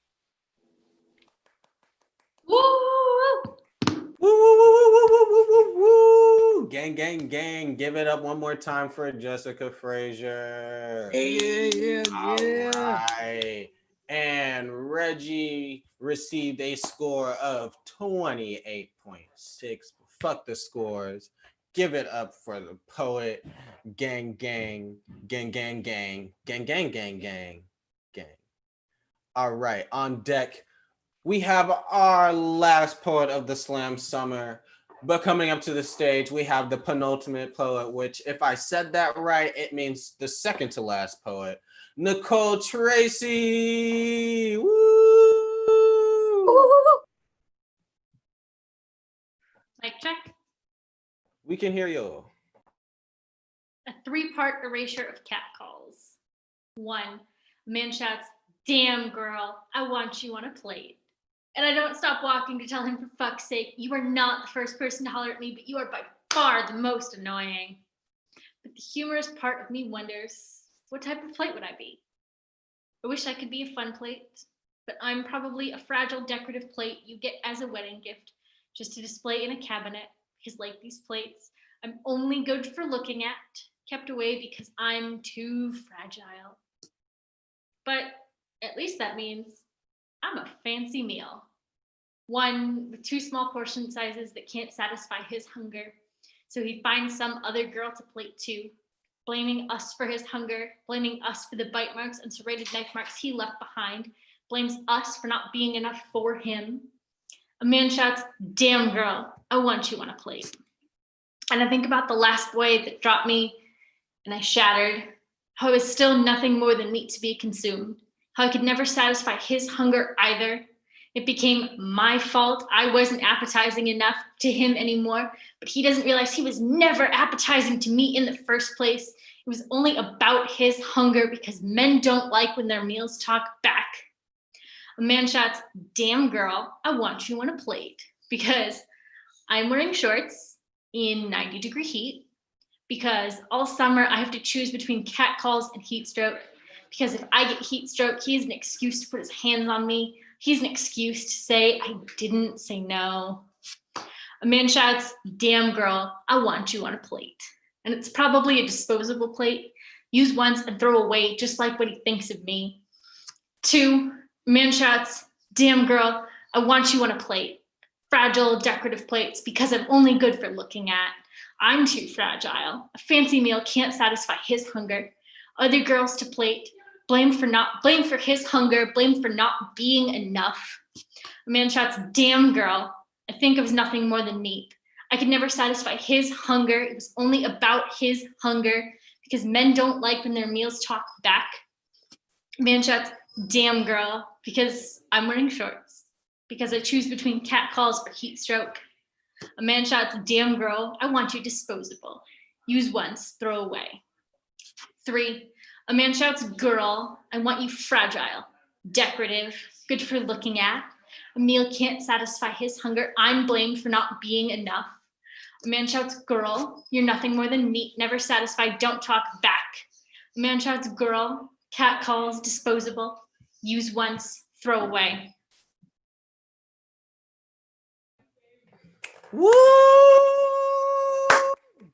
Woo! Woo, woo, woo, woo, woo, woo, woo, woo. Gang, gang, gang. Give it up one more time for Jessica Frazier. Yeah. All right. And Reggie received a score of 28.6. Fuck the scores. Give it up for the poet. Gang, gang, gang, gang, gang, gang, gang, gang, gang, gang. All right. On deck, we have our last poet of the Slam Summer, but coming up to the stage, we have the penultimate poet, which if I said that right, it means the second to last poet, Nicole Tracy. Woo! Mic check. We can hear you. A 3-part erasure of catcalls. 1, a man shouts, "Damn girl, I want you on a plate." And I don't stop walking to tell him, for fuck's sake, you are not the first person to holler at me, but you are by far the most annoying. But the humorous part of me wonders, what type of plate would I be? I wish I could be a fun plate, but I'm probably a fragile decorative plate you get as a wedding gift just to display in a cabinet, because like these plates, I'm only good for looking at, kept away because I'm too fragile. But at least that means I'm a fancy meal. One with 2 small portion sizes that can't satisfy his hunger. So he finds some other girl to plate too, blaming us for his hunger, blaming us for the bite marks and serrated knife marks he left behind, blames us for not being enough for him. A man shouts, "Damn girl, I want you on a plate." And I think about the last boy that dropped me and I shattered, how I was still nothing more than meat to be consumed, how I could never satisfy his hunger either. It became my fault. I wasn't appetizing enough to him anymore, but he doesn't realize he was never appetizing to me in the first place. It was only about his hunger because men don't like when their meals talk back. A man shouts, "Damn girl, I want you on a plate," because I'm wearing shorts in 90-degree heat, because all summer I have to choose between catcalls and heat stroke, because if I get heat stroke, he has an excuse to put his hands on me. He's an excuse to say I didn't say no. A man shouts, "Damn girl, I want you on a plate." And it's probably a disposable plate. Use once and throw away, just like what he thinks of me. 2, a man shouts, "Damn girl, I want you on a plate." Fragile, decorative plates, because I'm only good for looking at. I'm too fragile. A fancy meal can't satisfy his hunger. Other girls to plate, blame for his hunger, blame for not being enough. A man shouts, "Damn girl, I think it was nothing more than meat." I could never satisfy his hunger. It was only about his hunger, because men don't like when their meals talk back. A man shouts, "Damn girl," because I'm wearing shorts, because I choose between catcalls or heat stroke. A man shouts, "Damn girl, I want you disposable. Use once, throw away." 3, a man shouts, "Girl, I want you fragile, decorative, good for looking at." A meal can't satisfy his hunger. I'm blamed for not being enough. A man shouts, "Girl, you're nothing more than meat, never satisfied, don't talk back." A man shouts, "Girl, catcalls, disposable. Use once, throw away." Woo!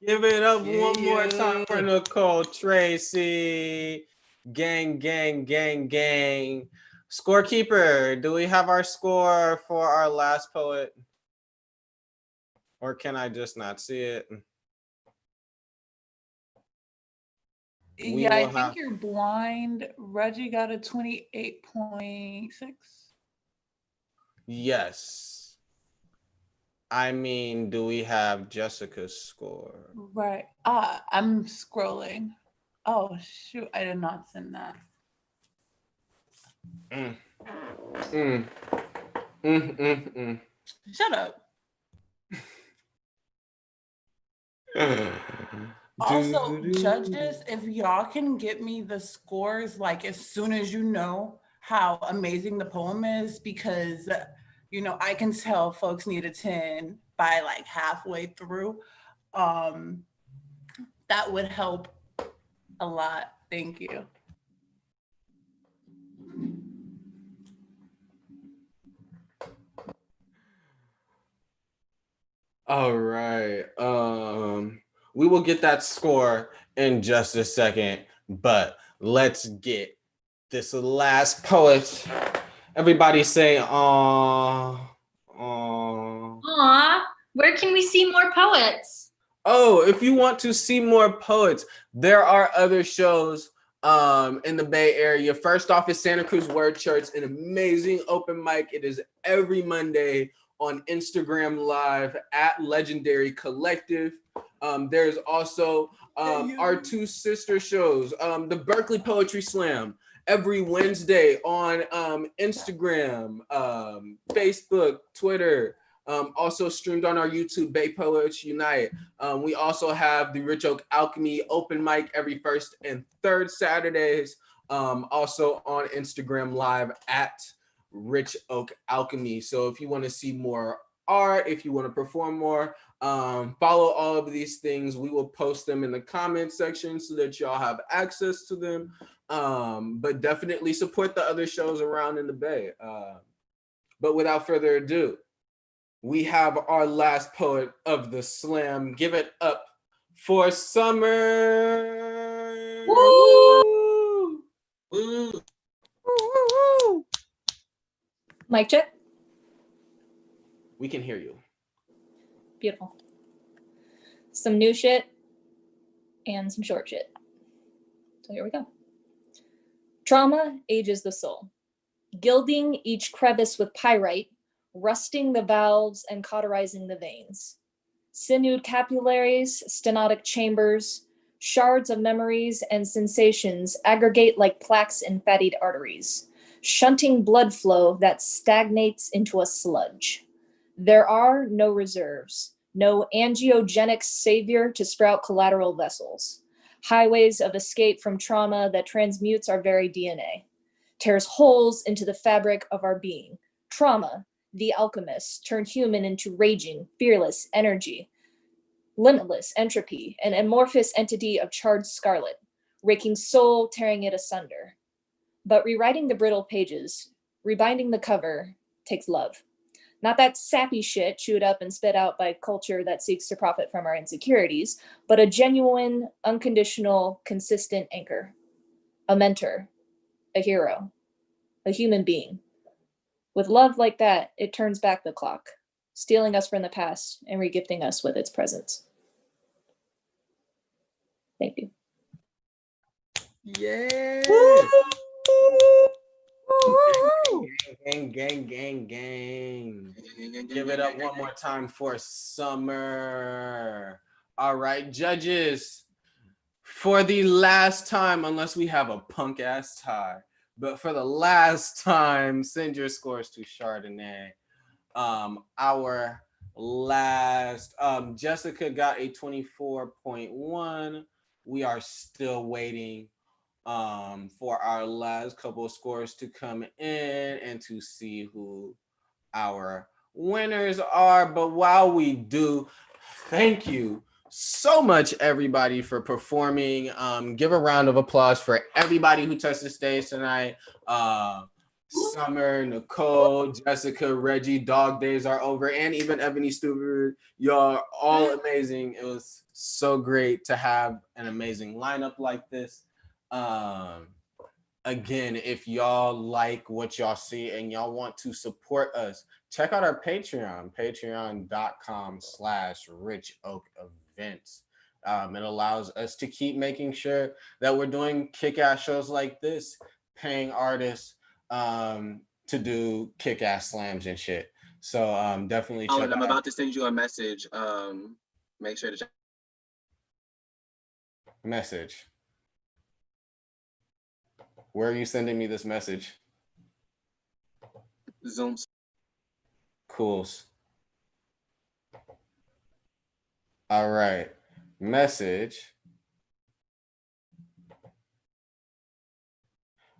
Give it up one more time for Nicole Tracy. Gang, gang, gang, gang. Scorekeeper, do we have our score for our last poet? Or can I just not see it? I think you're blind. Reggie got a 28.6. Yes. I mean, do we have Jessica's score? Right. I'm scrolling. Oh, shoot. I did not send that. Shut up. Also, judges, if y'all can get me the scores like as soon as you know how amazing the poem is, because I can tell folks need a 10 by like halfway through. That would help a lot. Thank you. All right. We will get that score in just a second, but let's get this last poet. Everybody say "Aw, aw." Aw, where can we see more poets? Oh, if you want to see more poets, there are other shows in the Bay Area. First off is Santa Cruz Word Church, an amazing open mic. It is every Monday on Instagram Live at Legendary Collective. There's also our 2 sister shows, the Berkeley Poetry Slam, every Wednesday on Instagram, Facebook, Twitter, also streamed on our YouTube, Bay Poets Unite. We also have the Rich Oak Alchemy open mic every first and third Saturdays, also on Instagram Live at Rich Oak Alchemy. So if you want to see more art, if you want to perform more, follow all of these things. We will post them in the comment section so that y'all have access to them. But definitely support the other shows around in the Bay. But without further ado, we have our last poet of the slam. Give it up for Summer. Woo! Woo! Woo! Mic check. We can hear you. Beautiful. Some new shit and some short shit. So here we go. Trauma ages the soul, gilding each crevice with pyrite, rusting the valves and cauterizing the veins. Sinewed capillaries, stenotic chambers, shards of memories and sensations aggregate like plaques in fattied arteries, shunting blood flow that stagnates into a sludge. There are no reserves, no angiogenic savior to sprout collateral vessels, highways of escape from trauma that transmutes our very DNA, tears holes into the fabric of our being. Trauma, the alchemist, turned human into raging, fearless energy, limitless entropy, an amorphous entity of charred scarlet, raking soul, tearing it asunder. But rewriting the brittle pages, rebinding the cover, takes love. Not that sappy shit chewed up and spit out by culture that seeks to profit from our insecurities, but a genuine, unconditional, consistent anchor. A mentor, a hero, a human being. With love like that, it turns back the clock, stealing us from the past and regifting us with its presence. Thank you. Yeah. Gang, gang, gang, gang. Give it up one more time for Summer. All right, judges. For the last time, unless we have a punk ass tie, but for the last time, send your scores to Chardonnay. Our last, Jessica got a 24.1. We are still waiting for our last couple of scores to come in and to see who our winners are. But while we do, thank you so much, everybody, for performing. Give a round of applause for everybody who touched the stage tonight. Summer, Nicole, Jessica, Reggie, Dog Days Are Over, and even Ebony Stewart. Y'all are all amazing. It was so great to have an amazing lineup like this. Again, if y'all like what y'all see and y'all want to support us, check out our Patreon, patreon.com/richoakevents. It allows us to keep making sure that we're doing kick-ass shows like this, paying artists to do kick-ass slams and shit. So definitely check out. I'm about to send you a message. Make sure to check. Message. Where are you sending me this message? Zoom. Cools. All right. Message.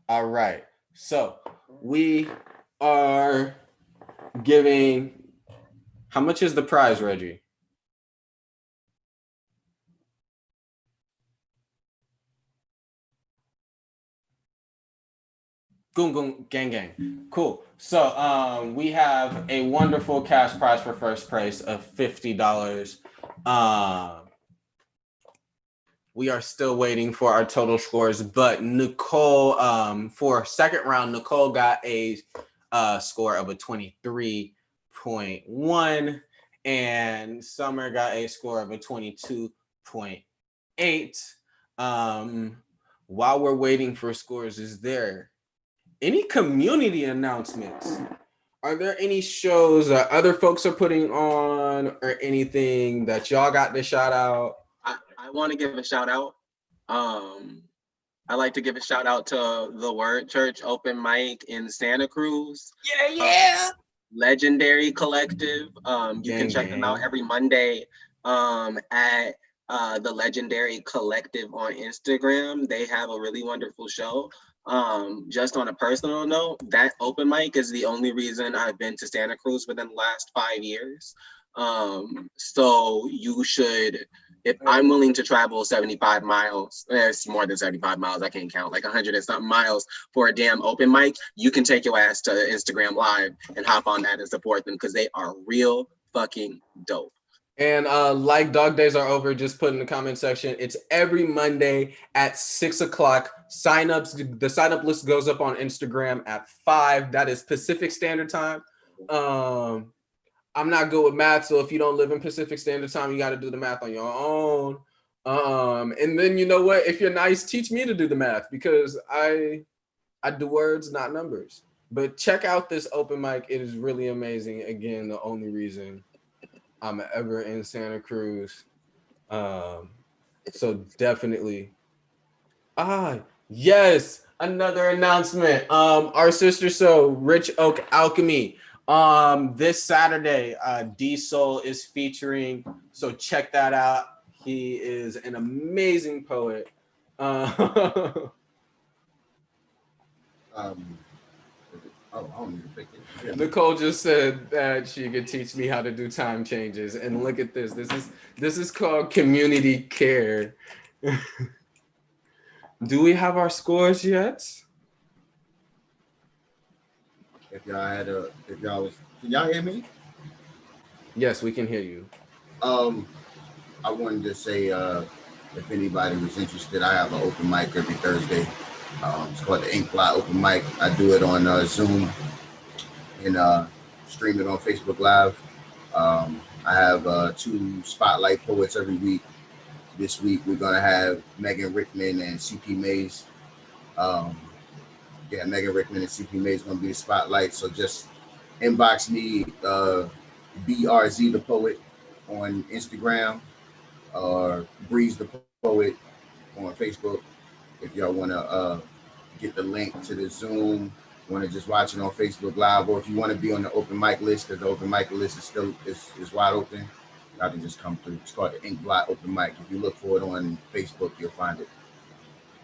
All right. So we are giving, how much is the prize, Reggie? Goon, goon, gang, gang. Cool. So we have a wonderful cash prize for first place of $50. We are still waiting for our total scores, but Nicole, for second round, Nicole got a score of a 23.1, and Summer got a score of a 22.8. While we're waiting for scores, is there any community announcements? Are there any shows that other folks are putting on or anything that y'all got to shout out? I want to give a shout out. I like to give a shout out to the Word Church open mic in Santa Cruz. Yeah. Legendary Collective. You can check them out every Monday at the Legendary Collective on Instagram. They have a really wonderful show. Just on a personal note, that open mic is the only reason I've been to Santa Cruz within the last 5 years. So you should, if I'm willing to travel 75 miles, it's more than 75 miles, I can't count, like 100 and something miles for a damn open mic, you can take your ass to Instagram Live and hop on that and support them because they are real fucking dope. And like Dog Days Are Over, just put in the comment section, it's every Monday at 6 o'clock. The sign up list goes up on Instagram at 5. That is Pacific Standard Time. I'm not good with math, so if you don't live in Pacific Standard Time, you got to do the math on your own. And then you know what? If you're nice, teach me to do the math because I do words, not numbers. But check out this open mic. It is really amazing. Again, the only reason I'm ever in Santa Cruz. So definitely. Yes. Another announcement. Our sister show, Rich Oak Alchemy. This Saturday, D Soul is featuring. So check that out. He is an amazing poet. I don't even think it. Nicole just said that she could teach me how to do time changes, and look at this. This is called community care. Do we have our scores yet? Can y'all hear me? Yes, we can hear you. I wanted to say, if anybody was interested, I have an open mic every Thursday. It's called the Ink Blot Open Mic. I do it on Zoom and stream it on Facebook Live. I have 2 spotlight poets every week. This week we're gonna have Megan Rickman and CP Mays. Megan Rickman and CP Mays gonna be the spotlight. So just inbox me, BRZ the Poet on Instagram, or Breeze the Poet on Facebook. If y'all wanna get the link to the Zoom, want to just watch it on Facebook Live, or if you want to be on the open mic list, because the open mic list is still is wide open, y'all can just come through. It's called the Ink Blot Open Mic. If you look for it on Facebook, you'll find it.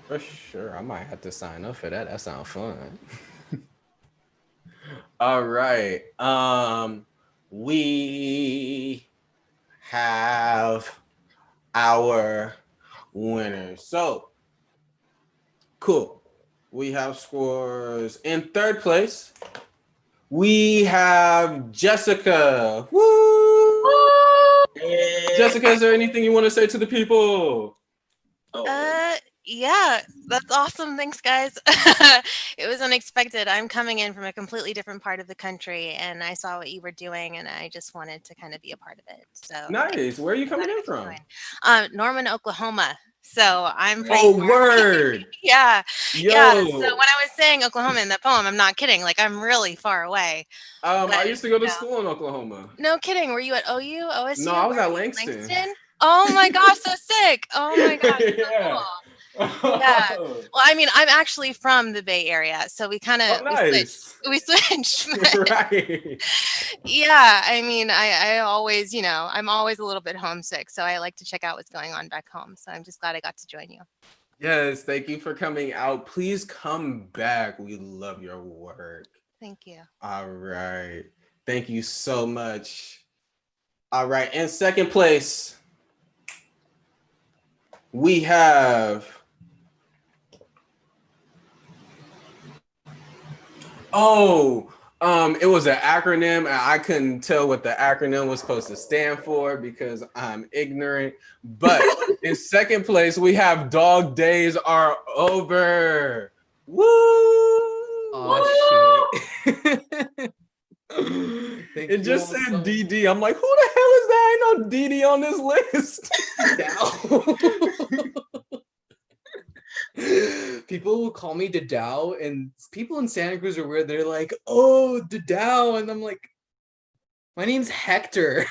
For sure. I might have to sign up for that. That sounds fun. All right. We have our winners. So cool. We have scores. In third place, we have Jessica. Woo! Jessica, is there anything you want to say to the people? Yeah, that's awesome. Thanks, guys. It was unexpected. I'm coming in from a completely different part of the country, and I saw what you were doing, and I just wanted to kind of be a part of it. So nice. Where are you coming in from? Norman, Oklahoma. So I'm word. Yeah. Yo. Yeah. So when I was saying Oklahoma in that poem, I'm not kidding. Like, I'm really far away. I used to go to school in Oklahoma. No kidding. Were you at OU, OSU? No, I was at Langston. Oh my gosh, so sick. Oh my gosh. Yeah. So cool. Yeah. Well, I mean, I'm actually from the Bay Area, so we kind of we switched. Right. Yeah, I mean, I always, I'm always a little bit homesick, so I like to check out what's going on back home. So I'm just glad I got to join you. Yes, thank you for coming out. Please come back. We love your work. Thank you. All right. Thank you so much. All right. In second place, we have it was an acronym, and I couldn't tell what the acronym was supposed to stand for because I'm ignorant. But in second place, we have Dog Days Are Over. Woo! Oh shit. It just said DD. I'm like, who the hell is that? Ain't no DD on this list. People will call me Dadao, and people in Santa Cruz are weird. They're like, oh, Dadao. And I'm like, my name's Hector.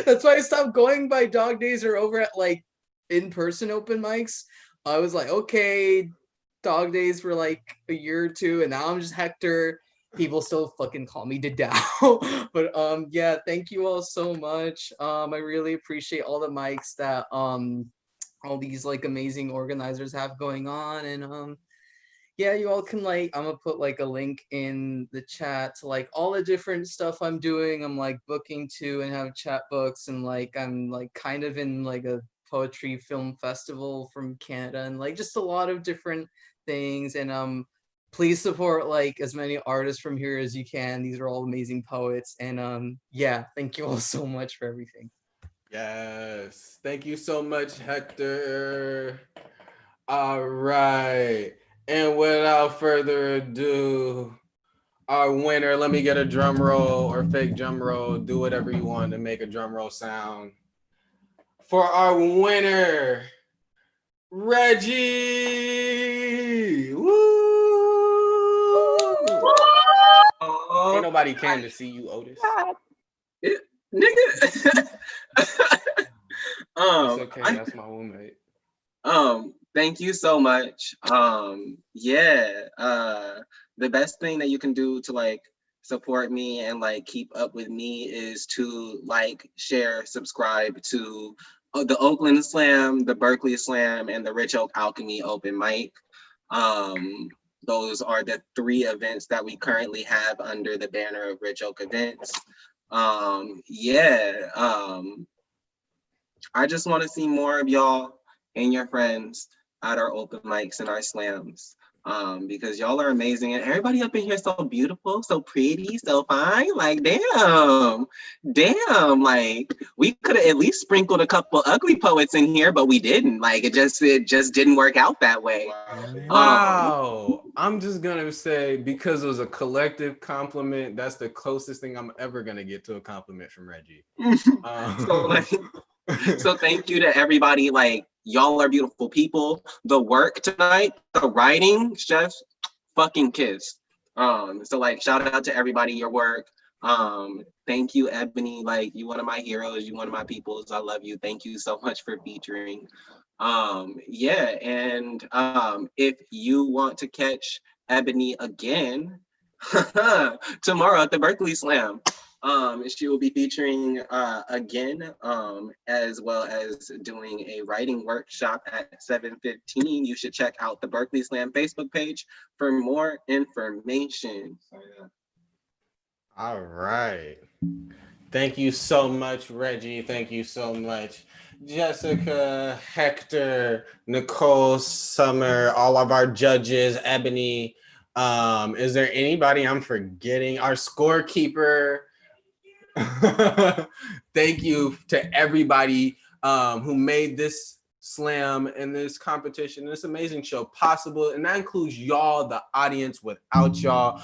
That's why I stopped going by Dog Days Are Over at like in-person open mics. I was like, okay, Dog Days for like a year or two, and now I'm just Hector. People still fucking call me Dadao. But yeah, thank you all so much. I really appreciate all the mics that all these like amazing organizers have going on, and yeah, you all can like, I'm gonna put like a link in the chat to like all the different stuff I'm doing. I'm like booking too and have chat books, and like I'm like kind of in like a poetry film festival from Canada, and like just a lot of different things. And please support like as many artists from here as you can. These are all amazing poets, and yeah, thank you all so much for everything. Yes, thank you so much, Hector. All right, and without further ado, our winner, let me get a drum roll or fake drum roll, do whatever you want to make a drum roll sound. For our winner, Reggie. Woo! Ain't nobody came to see you, Otis. Nigga. It's okay, that's my roommate. Thank you so much. The best thing that you can do to like support me and like keep up with me is to like, share, subscribe to the Oakland Slam, the Berkeley Slam, and the Rich Oak Alchemy Open Mic. Those are the 3 events that we currently have under the banner of Rich Oak Events. I just want to see more of y'all and your friends at our open mics and our slams, because y'all are amazing, and everybody up in here is so beautiful, so pretty, so fine. Like, damn, like we could have at least sprinkled a couple ugly poets in here, but we didn't. Like, it just didn't work out that way. Wow. I'm just gonna say, because it was a collective compliment, that's the closest thing I'm ever gonna get to a compliment from Reggie. So thank you to everybody. Like, y'all are beautiful people. The work tonight, the writing, chef's fucking kiss. So like, shout out to everybody, your work. Thank you, Ebony. Like, you one of my heroes, you one of my peoples. I love you. Thank you so much for featuring. If you want to catch Ebony again tomorrow at the Berkeley Slam, she will be featuring again, as well as doing a writing workshop at 7:15. You should check out the Berkeley Slam Facebook page for more information. All right. Thank you so much, Reggie. Thank you so much, Jessica, Hector, Nicole, Summer, all of our judges, Ebony. Is there anybody I'm forgetting? Our scorekeeper. Thank you to everybody who made this slam and this competition, this amazing show possible. And that includes y'all, the audience. Without y'all,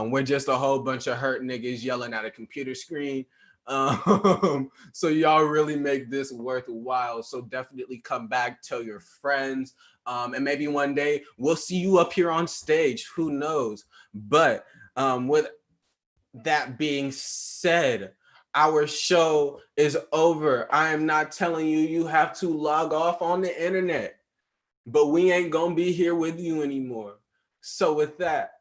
we're just a whole bunch of hurt niggas yelling at a computer screen. So y'all really make this worthwhile. So definitely come back, tell your friends, and maybe one day we'll see you up here on stage. Who knows? But with that being said, our show is over. I am not telling you you have to log off on the internet, but we ain't gonna be here with you anymore. So with that,